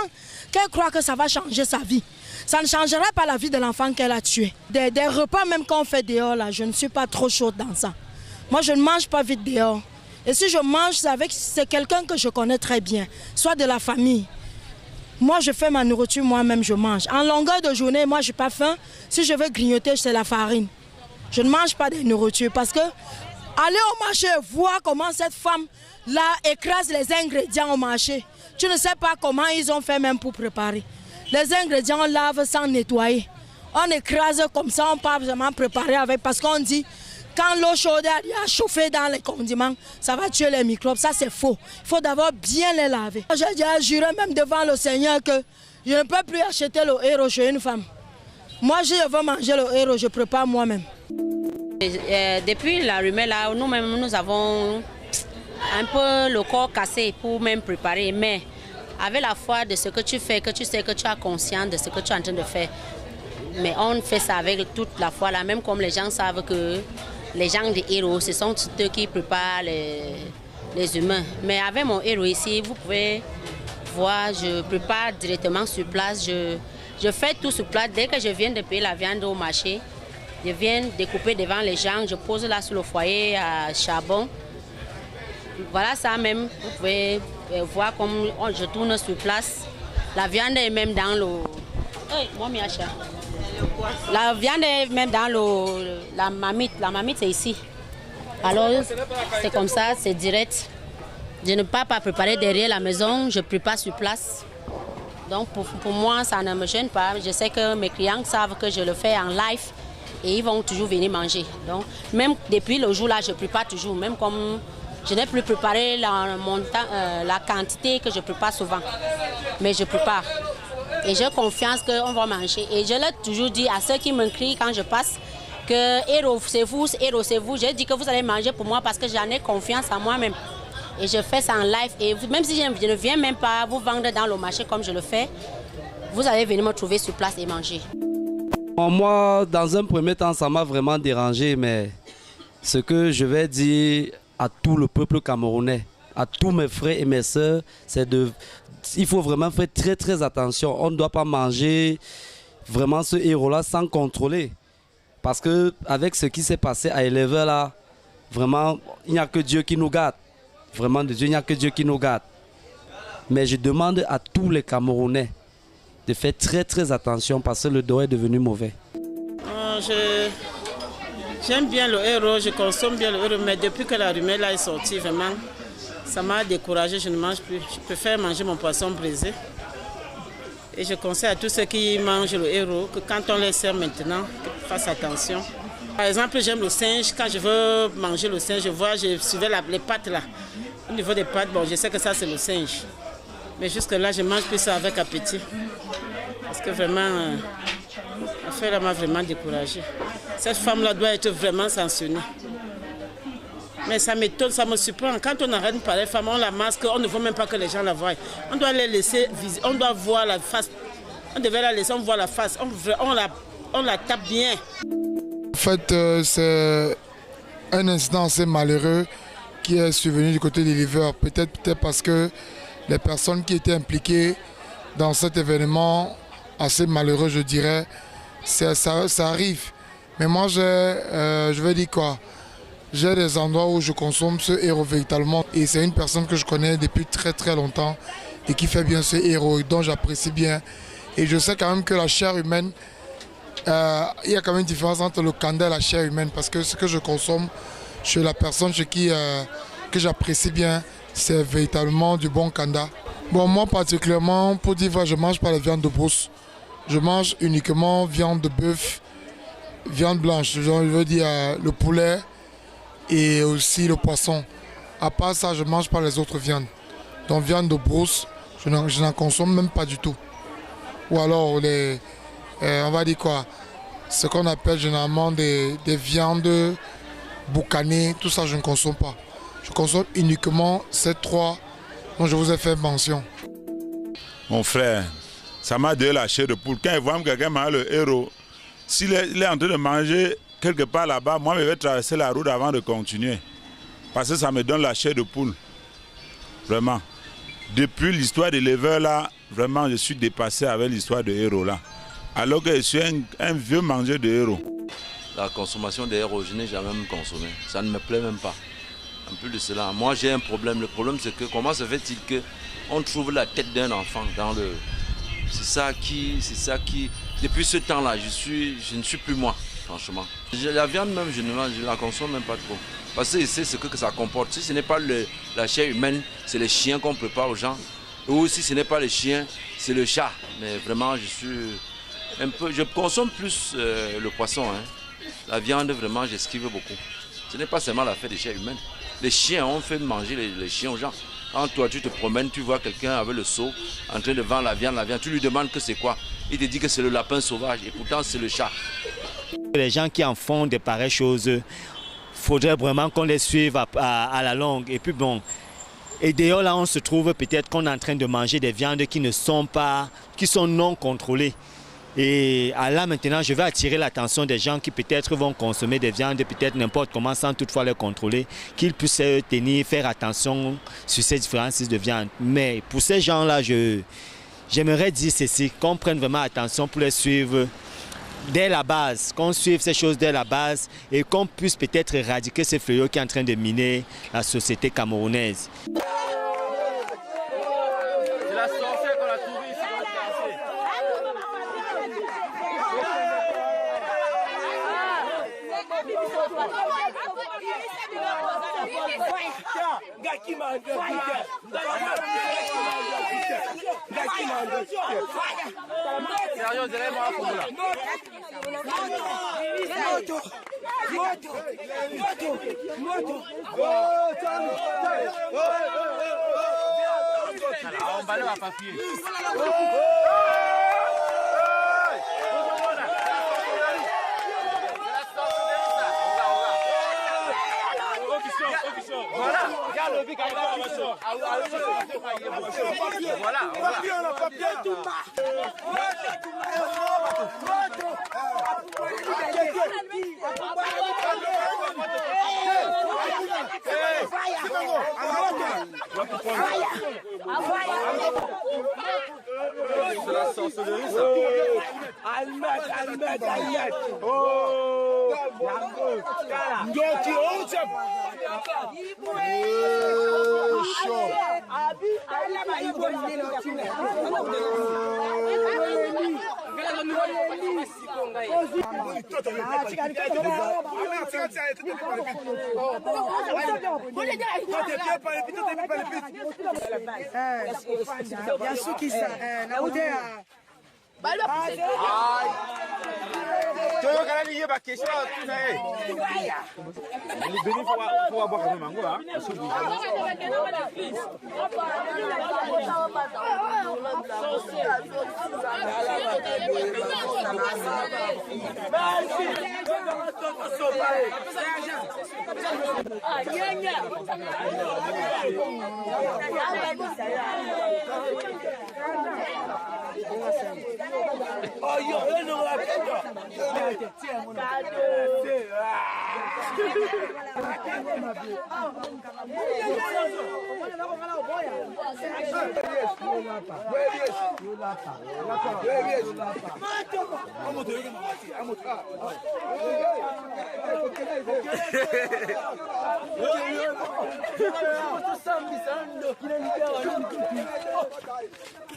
qu'elle croit que ça va changer sa vie. Ça ne changerait pas la vie de l'enfant qu'elle a tué. Des repas même qu'on fait dehors, là, je ne suis pas trop chaude dans ça. Moi je ne mange pas vite dehors. Et si je mange, c'est quelqu'un que je connais très bien, soit de la famille. Moi, je fais ma nourriture moi-même, je mange. En longueur de journée, moi, je n'ai pas faim. Si je veux grignoter, c'est la farine. Je ne mange pas de nourriture parce que aller au marché, voir comment cette femme-là écrase les ingrédients au marché. Tu ne sais pas comment ils ont fait même pour préparer. Les ingrédients, on lave sans nettoyer. On écrase comme ça, on ne peut pas vraiment préparer avec parce qu'on dit quand l'eau chaude a chauffé dans les condiments, ça va tuer les microbes. Ça, c'est faux. Il faut d'abord bien les laver. J'ai déjà juré même devant le Seigneur que je ne peux plus acheter le héros chez une femme. Moi, si je veux manger le héros, je prépare moi-même. Depuis la rumeur, là, nous-mêmes, nous avons un peu le corps cassé pour même préparer. Mais avec la foi de ce que tu fais, que tu sais que tu as conscience de ce que tu es en train de faire. Mais on fait ça avec toute la foi, là, même comme les gens savent que les gens des héros, ce sont ceux qui préparent les humains. Mais avec mon héros ici, vous pouvez voir, je prépare directement sur place. Je fais tout sur place. Dès que je viens de payer la viande au marché, je viens découper devant les gens. Je pose là sur le foyer à charbon. Voilà ça même. Vous pouvez voir comme je tourne sur place. La viande est même dans le... La viande est même dans la marmite. La marmite, c'est ici. Alors, c'est comme ça, c'est direct. Je ne peux pas préparer derrière la maison, je prépare sur place. Donc pour moi, ça ne me gêne pas. Je sais que mes clients savent que je le fais en live et ils vont toujours venir manger. Donc même depuis le jour-là, je ne prépare toujours, même comme je n'ai plus préparé la quantité que je prépare souvent. Mais je prépare. Et j'ai confiance qu'on va manger. Et je l'ai toujours dit à ceux qui m'écrivent quand je passe que héros c'est vous, héros c'est vous. Je dis que vous allez manger pour moi parce que j'en ai confiance en moi-même. Et je fais ça en live. Et même si je ne viens même pas vous vendre dans le marché comme je le fais, vous allez venir me trouver sur place et manger. Moi, dans un premier temps, ça m'a vraiment dérangé, mais ce que je vais dire à tout le peuple camerounais, à tous mes frères et mes sœurs, c'est il faut vraiment faire très très attention. On ne doit pas manger vraiment ce héros-là sans contrôler. Parce qu'avec ce qui s'est passé à Éleveur là, vraiment, il n'y a que Dieu qui nous garde. Vraiment, de Dieu, il n'y a que Dieu qui nous garde. Mais je demande à tous les Camerounais de faire très très attention parce que le dos est devenu mauvais. J'aime bien le héros, je consomme bien le héros, mais depuis que la rumeur là est sortie, vraiment, ça m'a découragé, je ne mange plus. Je préfère manger mon poisson brisé. Et je conseille à tous ceux qui mangent le héros que quand on les sert maintenant, qu'ils fassent attention. Par exemple, j'aime le singe. Quand je veux manger le singe, je suivais les pattes là. Au niveau des pattes, bon, je sais que ça c'est le singe. Mais jusque-là, je mange plus ça avec appétit. Parce que vraiment, l'affaire là m'a vraiment découragée. Cette femme-là doit être vraiment sanctionnée. Mais ça m'étonne, ça me surprend. Quand on arrête par les femmes, on la masque, on ne veut même pas que les gens la voient. On doit les laisser, on doit voir la face. On devait la laisser, on voit la face. On la tape bien. En fait, c'est un incident assez malheureux qui est survenu du côté des livreurs. Peut-être parce que les personnes qui étaient impliquées dans cet événement assez malheureux, je dirais, ça arrive. Mais moi, je vais dire quoi? J'ai des endroits où je consomme ce héros véritablement et c'est une personne que je connais depuis très très longtemps et qui fait bien ce héros dont j'apprécie bien. Et je sais quand même que la chair humaine, il y a quand même une différence entre le kanda et la chair humaine parce que ce que je consomme chez la personne chez qui que j'apprécie bien, c'est véritablement du bon kanda. Bon, moi particulièrement, pour dire vrai, je ne mange pas la viande de brousse. Je mange uniquement viande de bœuf, viande blanche, je veux dire le poulet et aussi le poisson. À part ça, je ne mange pas les autres viandes. Donc viande de brousse, je n'en consomme même pas du tout. Ou alors on va dire quoi, ce qu'on appelle généralement des viandes boucanées, tout ça je ne consomme pas. Je consomme uniquement ces trois dont je vous ai fait mention. Mon frère, ça m'a donné la chair de poule. Quand il voit quelqu'un manger le héros, s'il est en train de manger quelque part là-bas, moi je vais traverser la route avant de continuer. Parce que ça me donne la chair de poule. Vraiment. Depuis l'histoire de l'éleveur là, vraiment je suis dépassé avec l'histoire de héros là. Alors que je suis un vieux mangeur de héros. La consommation de héros, je n'ai jamais consommé. Ça ne me plaît même pas. En plus de cela, moi j'ai un problème. Le problème c'est que comment se fait-il qu'on trouve la tête d'un enfant dans le... C'est ça qui... Depuis ce temps-là, je ne suis plus moi, franchement. La viande même, je ne la consomme même pas trop. Parce que c'est ce que ça comporte. Si ce n'est pas la chair humaine, c'est les chiens qu'on prépare aux gens. Ou si ce n'est pas les chiens, c'est le chat. Mais vraiment, je consomme plus le poisson. Hein. La viande, vraiment, j'esquive beaucoup. Ce n'est pas seulement l'affaire des chairs humaines. Les chiens, on fait manger les chiens aux gens. Quand toi, tu te promènes, tu vois quelqu'un avec le seau en train de vendre la viande, tu lui demandes que c'est quoi. Il te dit que c'est le lapin sauvage et pourtant c'est le chat. Les gens qui en font de pareilles choses, il faudrait vraiment qu'on les suive à la longue. Et puis bon, et d'ailleurs là on se trouve peut-être qu'on est en train de manger des viandes qui sont non contrôlées. Et là maintenant je vais attirer l'attention des gens qui peut-être vont consommer des viandes, peut-être n'importe comment sans toutefois les contrôler, qu'ils puissent faire attention sur ces différents types de viande. Mais pour ces gens-là, j'aimerais dire ceci, qu'on prenne vraiment attention pour les suivre dès la base, qu'on suive ces choses dès la base et qu'on puisse peut-être éradiquer ce fléau qui est en train de miner la société camerounaise. On va à papier. Voilà, regarde le bic. Voilà, c'est la sorcellerie, ça. Almet. Oh,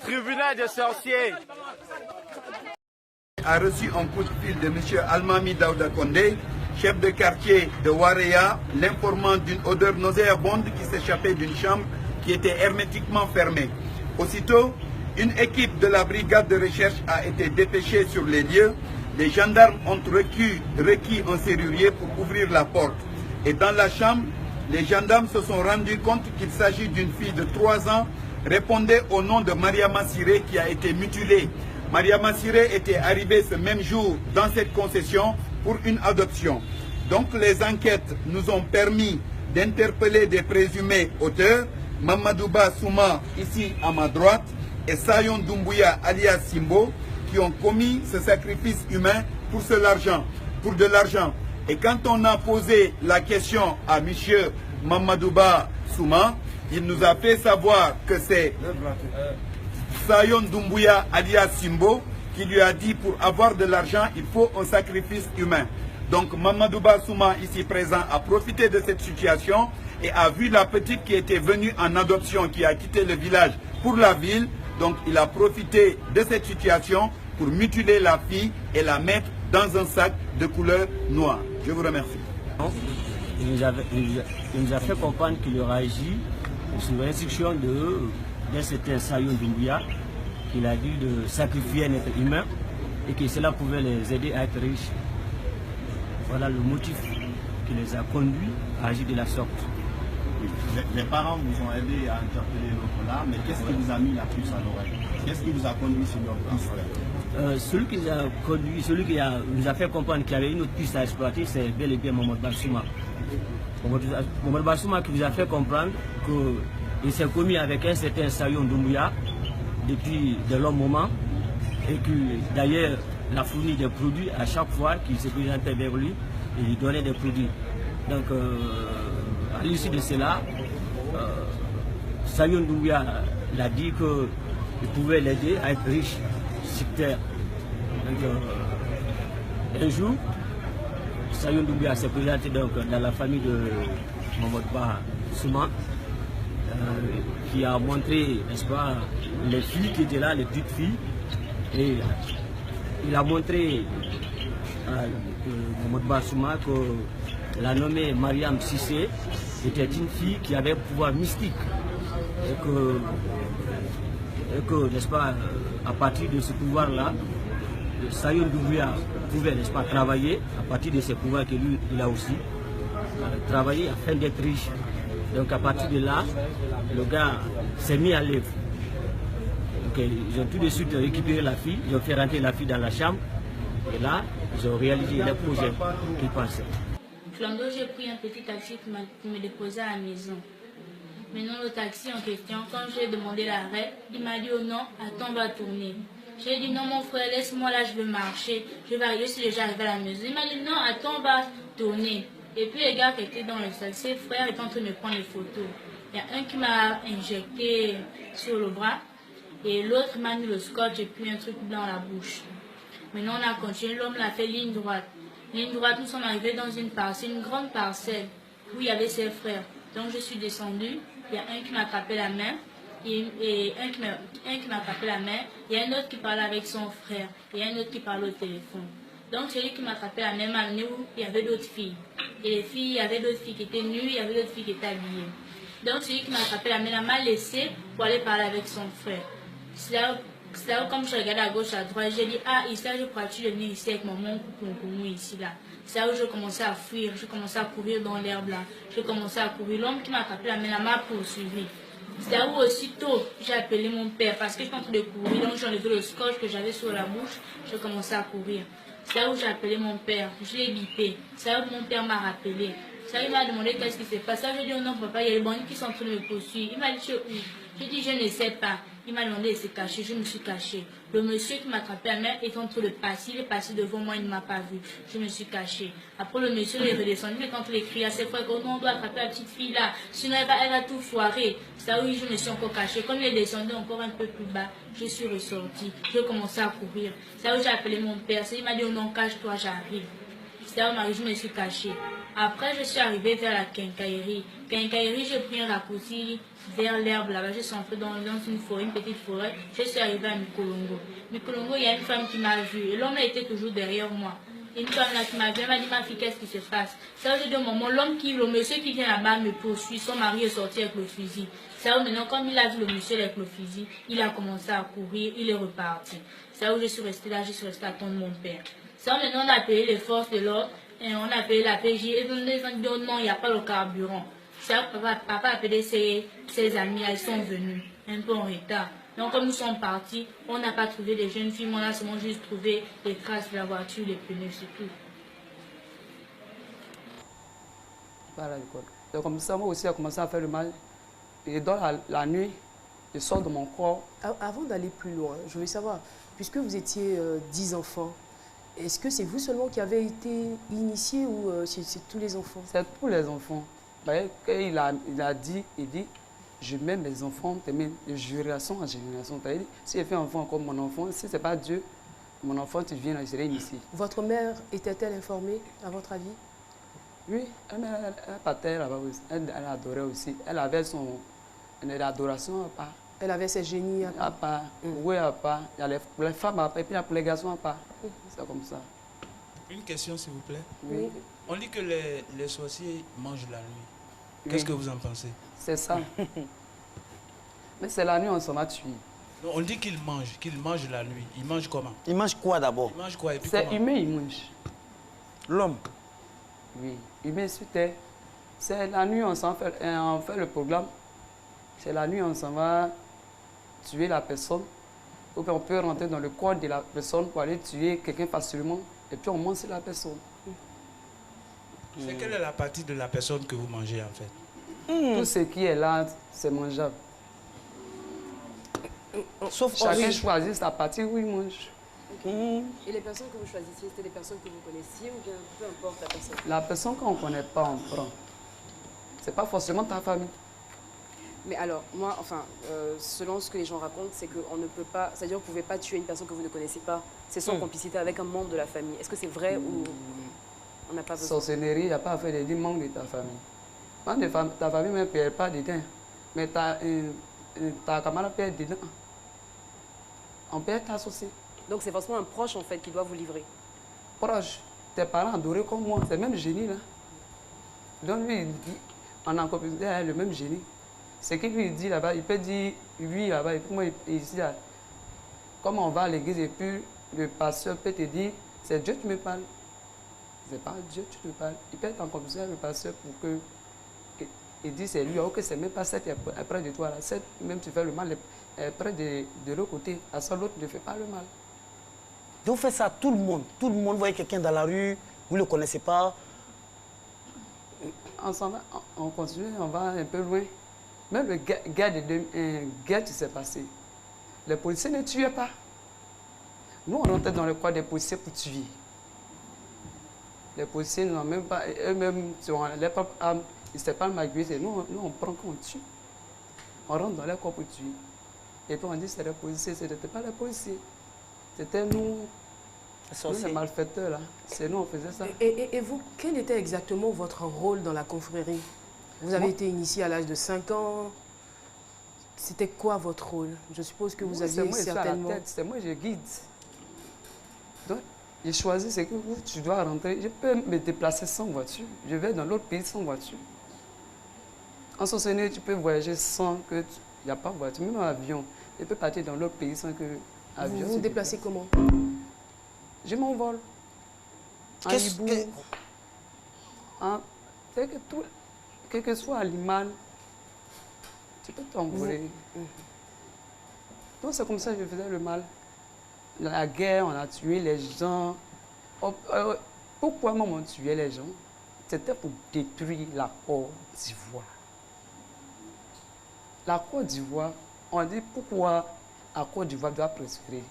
Tribunal de sorciers. A reçu un coup de fil de M. Almami Daouda Kondé, chef de quartier de Wareya, l'informant d'une odeur nauséabonde qui s'échappait d'une chambre qui était hermétiquement fermée. Aussitôt, une équipe de la brigade de recherche a été dépêchée sur les lieux. Les gendarmes ont requis un serrurier pour ouvrir la porte. Et dans la chambre, les gendarmes se sont rendus compte qu'il s'agit d'une fille de 3 ans, répondait au nom de Mariama Siré qui a été mutilée. Mariama Siré était arrivée ce même jour dans cette concession pour une adoption. Donc les enquêtes nous ont permis d'interpeller des présumés auteurs, Mamadouba Souma, ici à ma droite, et Sayon Doumbouya alias Simbo, qui ont commis ce sacrifice humain pour de l'argent. Et quand on a posé la question à M. Mamadouba Souma, il nous a fait savoir que c'est Sayon Doumbouya alias Simbo qui lui a dit pour avoir de l'argent, il faut un sacrifice humain. Donc Mamadouba Souma, ici présent, a profité de cette situation et a vu la petite qui était venue en adoption, qui a quitté le village pour la ville. Donc il a profité de cette situation pour mutiler la fille et la mettre dans un sac de couleur noire. Je vous remercie. Il nous a fait comprendre qu'il aurait agi sur l'instruction d'un certain Sayon Doumbouya, qu'il a dit de sacrifier un être humain et que cela pouvait les aider à être riches. Voilà le motif qui les a conduits à agir de la sorte. Les parents vous ont aidé à interpeller votre là, mais qu'est-ce qui vous a mis la puce à l'oreille? Qu'est-ce qui vous a conduit sur leur piste? Celui qui nous a conduit, nous a fait comprendre qu'il y avait une autre piste à exploiter, c'est bel et bien Mamadou Bassouma. Mamadou Bassouma qui nous a fait comprendre qu'il s'est commis avec un certain Sayon Doumbouya depuis de longs moments et que d'ailleurs il a fourni des produits à chaque fois qu'il se présentait vers lui et il donnait des produits. Donc à l'issue de cela, Sayon Doumbouya a dit qu'il pouvait l'aider à être riche sur terre. Donc, un jour, Sayon Doumbouya s'est présenté donc dans la famille de Mamadou Bassouma, qui a montré, n'est-ce pas, les filles qui étaient là, les petites filles, et il a montré à Mamadou Bassouma que la nommée Mariam Sissé était une fille qui avait un pouvoir mystique. Et que n'est-ce pas, à partir de ce pouvoir-là, Sayon Doumbouya pouvait, n'est-ce pas, travailler à partir de ses pouvoirs que lui, il a aussi, travailler afin d'être riche. Donc à partir de là, le gars s'est mis à l'œuvre. Donc ils ont tout de suite récupéré la fille, ils ont fait rentrer la fille dans la chambre, et là, ils ont réalisé les projets qu'ils pensaient. Flando, j'ai pris un petit taxi qui me déposait à la maison. Maintenant, le taxi en question, quand j'ai demandé l'arrêt, il m'a dit oh non, attends, on va tourner. J'ai dit non, mon frère, laisse-moi là, je vais marcher. Je suis déjà arrivé à la maison. Il m'a dit non, attends, on va tourner. Et puis les gars qui étaient dans le taxi, ses frères étaient en train de me prendre les photos. Il y a un qui m'a injecté sur le bras et l'autre m'a mis le scotch et puis un truc dans la bouche. Maintenant, on a continué, l'homme l'a fait ligne droite. Ligne droite, nous sommes arrivés dans une parcelle, une grande parcelle, où il y avait ses frères. Donc je suis descendue, il y a un qui m'a attrapé la main, et un qui m'a attrapé la main, il y a un autre qui parlait avec son frère, et un autre qui parlait au téléphone. Donc celui qui m'a attrapé la main m'a amené où il y avait d'autres filles. Et les filles, il y avait d'autres filles qui étaient nues, il y avait d'autres filles qui étaient habillées. Donc celui qui m'a attrapé la main m'a laissé pour aller parler avec son frère. C'est là où, comme je regardais à gauche, à droite, j'ai dit, ah, ici, je pourrais-tu venir ici avec mon coucou ici, là. C'est là où je commençais à fuir, je commençais à courir dans l'herbe, là. Je commençais à courir. L'homme qui m'a attrapé la main m'a poursuivi. C'est là où aussitôt, j'ai appelé mon père, parce que je suis en train de courir, donc j'ai enlevé le scotch que j'avais sur la bouche, je commençais à courir. C'est là où j'ai appelé mon père, je l'ai bipé. C'est là où mon père m'a rappelé. C'est là où il m'a demandé qu'est-ce qui s'est passé. J'ai dit, oh non, papa, il y a les bandits qui sont en train de me poursuivre. Il m'a dit, où? J'ai dit, je ne sais pas. Il m'a demandé de se cacher, je me suis cachée. Le monsieur qui m'a attrapé la main est en train de passer, il est passé devant moi, il ne m'a pas vu. Je me suis cachée. Après, le monsieur est redescendu, mais quand il écrit à ses frères, oh non, on doit attraper la petite fille là, sinon elle va tout foirer. C'est là où je me suis encore cachée. Comme il est descendu encore un peu plus bas, je suis ressortie. Je commençais à courir. C'est là où j'ai appelé mon père. Il m'a dit, oh non, cache-toi, j'arrive. C'est là où je me suis cachée. Après, je suis arrivée vers la quincaillerie. Quincaillerie, j'ai pris un raccourci vers l'herbe là-bas. Je suis entrée dans une forêt, une petite forêt. Je suis arrivée à Mikolongo. Mikolongo, il y a une femme qui m'a vue. Et l'homme était toujours derrière moi. Une femme là qui m'a vue, elle m'a dit, ma fille, qu'est-ce qui se passe? Ça, j'ai dit au moment, le monsieur qui vient là-bas me poursuit. Son mari est sorti avec le fusil. Ça, maintenant, comme il a vu le monsieur avec le fusil, il a commencé à courir, il est reparti. C'est là où je suis restée là, je suis restée à attendre mon père. Ça, maintenant, on a appelé les forces de l'ordre. Et on a appelé la PJ et on a dit non, il n'y a pas le carburant. Papa a appelé ses amis, ils sont venus un peu en retard. Donc comme nous sommes partis, on n'a pas trouvé des jeunes filles, on a seulement juste trouvé les traces de la voiture, les pneus, c'est tout. Voilà, donc comme ça, moi aussi, j'ai commencé à faire le mal. Et dans la nuit, je sors de mon corps. Avant d'aller plus loin, je voulais savoir, puisque vous étiez 10 enfants, est-ce que c'est vous seulement qui avez été initié ou c'est tous les enfants? C'est tous les enfants. Il a dit, je mets mes enfants de génération en génération. Si je fais un enfant comme mon enfant, si ce n'est pas Dieu, mon enfant, tu viens, je serai initié. Votre mère était-elle informée, à votre avis? Oui, elle partait là-bas aussi. Elle adorait aussi. Elle avait son adoration à part. Elle avait ses génies à part. Oui, à part. Il y a les femmes à part et puis pour les garçons à part. C'est comme ça. Une question, s'il vous plaît. Oui. On dit que les sorciers mangent la nuit. Qu'est-ce que vous en pensez? C'est ça. Mais c'est la nuit, on s'en va tuer. On dit qu'ils mangent la nuit. Ils mangent comment? Ils mangent quoi d'abord? Ils mangent quoi et puis c'est comment? Humain, ils mangent. L'homme? Oui, humain sur terre. C'est la nuit, on fait le programme. C'est la nuit, on s'en va tuer la personne. Ou bien on peut rentrer dans le corps de la personne pour aller tuer quelqu'un facilement. Et puis on mange la personne. C'est quelle est la partie de la personne que vous mangez en fait? Tout ce qui est là, c'est mangeable. Sauf chacun choisit sa partie où il mange. Et les personnes que vous choisissiez, c'était des personnes que vous connaissiez ou bien peu importe la personne? La personne qu'on ne connaît pas, on prend. Ce n'est pas forcément ta famille. Mais alors, moi, enfin, selon ce que les gens racontent, c'est qu'on ne peut pas, c'est-à-dire que vous ne pouvez pas tuer une personne que vous ne connaissez pas. C'est sans complicité avec un membre de la famille. Est-ce que c'est vrai ou on n'a pas besoin? Sorcellerie, il n'y a pas à faire des membres de ta famille. Ta famille ne perd pas dedans. Mais ta camarade perd dedans. On perd ta société. Donc c'est forcément un proche en fait qui doit vous livrer. Proche. Tes parents adorés comme moi, c'est même génie là. Donc lui, on a encore le même génie. C'est qu'il lui dit là-bas, il peut dire oui là-bas, et puis moi ici, là, comme on va à l'église et puis le pasteur peut te dire, c'est Dieu qui me parle. C'est pas Dieu qui me parle. Il peut être en compétition avec le pasteur pour que il dit c'est lui, ok, c'est même pas cette près de toi là, cette, même tu fais le mal près de l'autre côté, à ça l'autre ne fait pas le mal. Donc vous faites ça à tout le monde. Tout le monde voit quelqu'un dans la rue, vous ne le connaissez pas. On s'en va, on continue, on va un peu loin. Même le guerre qui s'est passé, les policiers ne tuaient pas. Nous, on rentrait dans le corps des policiers pour tuer. Les policiers n'ont même pas, eux-mêmes, sur leur propre arme, ils ne savent pas malgré. Nous, on prend qu'on tue. On rentre dans leur corps pour tuer. Et puis on dit c'est les policiers, ce n'était pas les policiers. C'était nous les malfaiteurs, là. C'est nous, on faisait ça. Et vous, quel était exactement votre rôle dans la confrérie? Vous avez été initié à l'âge de 5 ans. C'était quoi votre rôle? Je suppose que vous aviez certainement... C'est moi, je guide. Donc, j'ai choisi, c'est que tu dois rentrer. Je peux me déplacer sans voiture. Je vais dans l'autre pays sans voiture. En Sosséné, tu peux voyager sans que... Il n'y a pas de voiture, même en avion. Je peux partir dans l'autre pays sans que... Vous vous déplacez comment? Je m'envole. En hibou. Quel que soit l'animal, tu peux t'envoler. Donc c'est comme ça que je faisais le mal. La guerre, on a tué les gens. Pourquoi même on tuait les gens? C'était pour détruire la Côte d'Ivoire. La Côte d'Ivoire, on dit pourquoi la Côte d'Ivoire doit prospérer.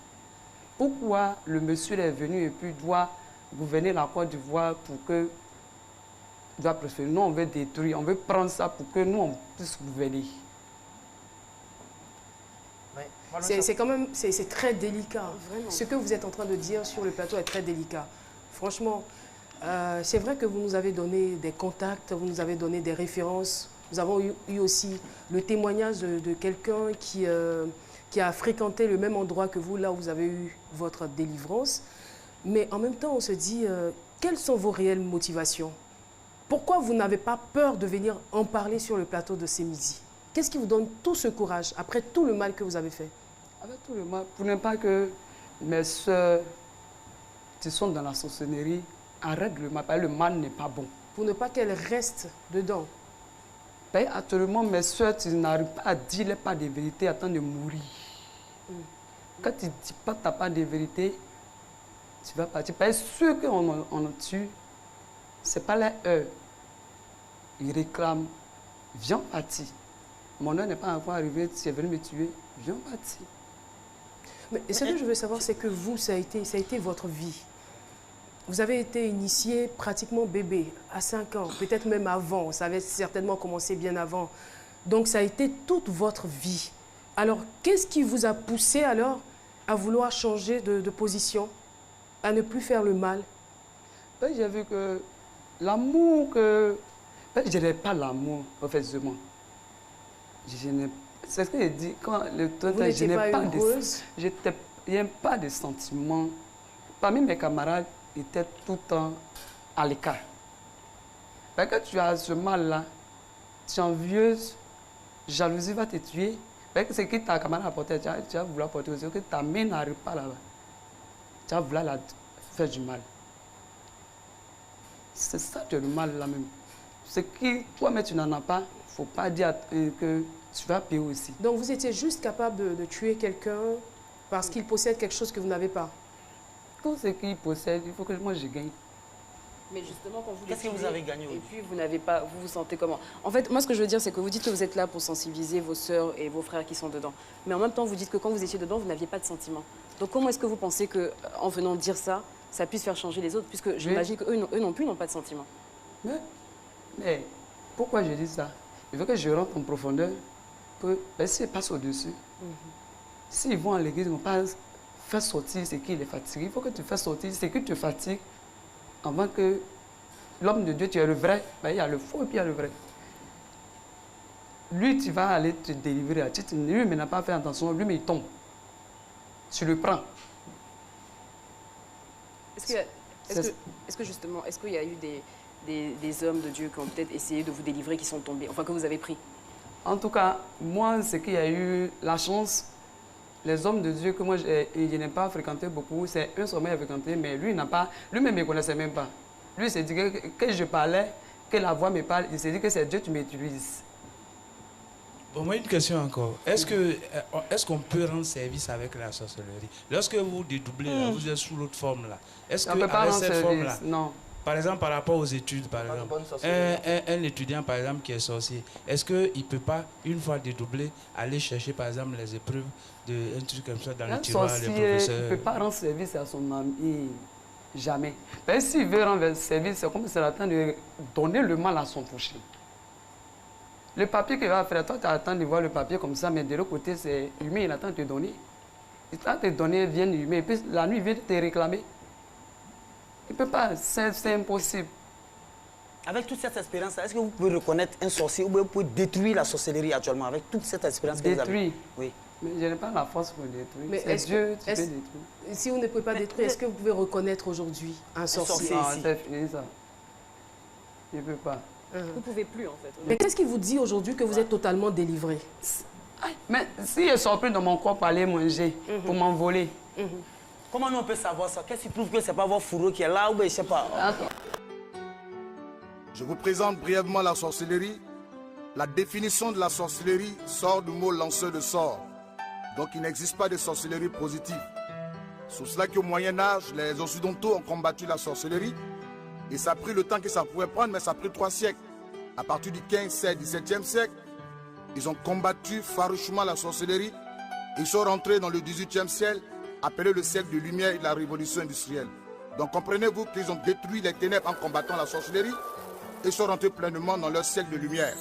Pourquoi le monsieur est venu et puis doit gouverner la Côte d'Ivoire pour que doit prospérer. Nous, on veut détruire, on veut prendre ça pour que nous, on puisse gouverner. C'est quand même, c'est très délicat. Vraiment. Ce que vous êtes en train de dire sur le plateau est très délicat. Franchement, c'est vrai que vous nous avez donné des contacts, vous nous avez donné des références. Nous avons eu aussi le témoignage de quelqu'un qui a fréquenté le même endroit que vous, là où vous avez eu votre délivrance. Mais en même temps, on se dit, quelles sont vos réelles motivations? Pourquoi vous n'avez pas peur de venir en parler sur le plateau de Ce Midi? Qu'est-ce qui vous donne tout ce courage après tout le mal que vous avez fait? Avec tout le mal, pour ne pas que mes soeurs qui sont dans la sorcellerie arrêtent le mal, parce que le mal n'est pas bon. Pour ne pas qu'elles restent dedans? Ben, actuellement, mes soeurs, tu n'arrives pas à dire pas de vérité, attendre de mourir. Quand tu ne dis pas ta part de vérité, tu vas partir. Parce que ceux qu'on tue, ce n'est pas leur heure. Ils réclament, viens partir. Mon heure n'est pas encore arrivée, tu es venu me tuer, viens partir. Mais ce que je veux savoir, c'est que vous, ça a été votre vie. Vous avez été initié pratiquement bébé, à 5 ans, peut-être même avant. Ça avait certainement commencé bien avant. Donc ça a été toute votre vie. Alors, qu'est-ce qui vous a poussé alors à vouloir changer de position, à ne plus faire le mal? Ben, j'ai vu que l'amour que... Ben, je n'ai pas l'amour, effectivement. C'est ce que j'ai dit. Quand le temps, je n'ai pas heureuse? Je n'ai pas de sentiments. Parmi mes camarades, ils étaient tout le temps à l'écart. Parce que tu as ce mal-là, tu es envieuse, jalousie va te tuer. Parce que c'est que ta camarade a porté, tu vas vouloir porter aussi, que ta main n'arrive pas là-bas. Tu vas vouloir la faire du mal. C'est ça le mal là même. C'est que toi-même tu n'en as pas, il ne faut pas dire que tu vas payer aussi. Donc vous étiez juste capable de tuer quelqu'un parce qu'il possède quelque chose que vous n'avez pas? Tout ce qu'il possède, il faut que moi je gagne. Mais justement, quand vous... Qu'est-ce que vous avez gagné? Et puis, vous n'avez pas... Vous vous sentez comment? En fait, moi, ce que je veux dire, c'est que vous dites que vous êtes là pour sensibiliser vos sœurs et vos frères qui sont dedans. Mais en même temps, vous dites que quand vous étiez dedans, vous n'aviez pas de sentiments. Donc, comment est-ce que vous pensez qu'en venant dire ça, ça puisse faire changer les autres? Puisque j'imagine qu'eux non plus n'ont pas de sentiments. Mais pourquoi je dis ça? Il faut que je rentre en profondeur. S'ils passent au-dessus, s'ils vont à l'église, ils ne vont pas faire sortir ce qui les fatigue. Il faut que tu fasses sortir ce qui te fatigue. Avant que l'homme de Dieu, tu es le vrai, ben, il y a le faux et puis il y a le vrai. Lui, tu vas aller te délivrer. Lui, mais n'a pas fait attention, lui, mais il tombe. Tu le prends. Est-ce que justement, est-ce qu'il y a eu des hommes de Dieu qui ont peut-être essayé de vous délivrer, qui sont tombés, enfin que vous avez pris? En tout cas, moi, c'est qu'il y a eu la chance. Les hommes de Dieu que moi, je n'ai pas fréquenté beaucoup, c'est un sommet à fréquenter, mais lui n'a pas, lui-même ne me connaissait même pas. Lui s'est dit que je parlais, que la voix me parle, il s'est dit que c'est Dieu qui m'utilise. Bon, moi, une question encore. Est-ce qu'on peut rendre service avec la sorcellerie? Lorsque vous dédoublez, là, vous êtes sous l'autre forme là. Est-ce que avec cette forme-là, non. Par exemple, par rapport aux études, par exemple, un étudiant, par exemple, qui est sorcier, est-ce qu'il ne peut pas, une fois dédoublé, aller chercher, par exemple, les épreuves d'un truc comme ça dans le tiroir, les professeurs? Il ne peut pas rendre service à son ami, jamais. Mais s'il veut rendre service, c'est comme si c'est le temps de donner le mal à son prochain. Le papier qu'il va faire, toi, tu attends de voir le papier comme ça, mais de l'autre côté, c'est humain, il attend de te donner. Il attend de te donner, vient humain, et puis la nuit, il vient te réclamer. Il ne peut pas, c'est impossible. Avec toute cette expérience, est-ce que vous pouvez reconnaître un sorcier ou vous pouvez détruire la sorcellerie actuellement avec toute cette expérience que vous avez? Détruire? Oui. Mais je n'ai pas la force pour détruire. Mais c'est Dieu qui peut détruire. Si vous ne pouvez pas détruire, est-ce que vous pouvez reconnaître aujourd'hui un sorcier? Ah, c'est fini ça. Je ne peux pas. Vous ne pouvez plus en fait. Mais qu'est-ce qui vous dit aujourd'hui que vous êtes totalement délivré? Mais si je sors plus de mon corps pour aller manger, pour m'envoler. Comment nous on peut savoir ça? Qu'est-ce qui prouve que ce n'est pas votre fourreau qui est là ou bien je ne sais pas? Je vous présente brièvement la sorcellerie. La définition de la sorcellerie sort du mot lanceur de sorts. Donc il n'existe pas de sorcellerie positive. C'est cela qu'au Moyen-Âge, les Occidentaux ont combattu la sorcellerie. Et ça a pris le temps que ça pouvait prendre, mais ça a pris 3 siècles. À partir du 15, 16, 17e siècle, ils ont combattu farouchement la sorcellerie. Ils sont rentrés dans le 18e siècle, appelé le siècle de lumière et de la révolution industrielle. Donc comprenez-vous qu'ils ont détruit les ténèbres en combattant la sorcellerie et sont rentrés pleinement dans leur siècle de lumière.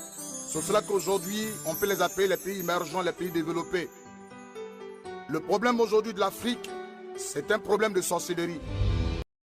C'est cela qu'aujourd'hui, on peut les appeler les pays émergents, les pays développés. Le problème aujourd'hui de l'Afrique, c'est un problème de sorcellerie.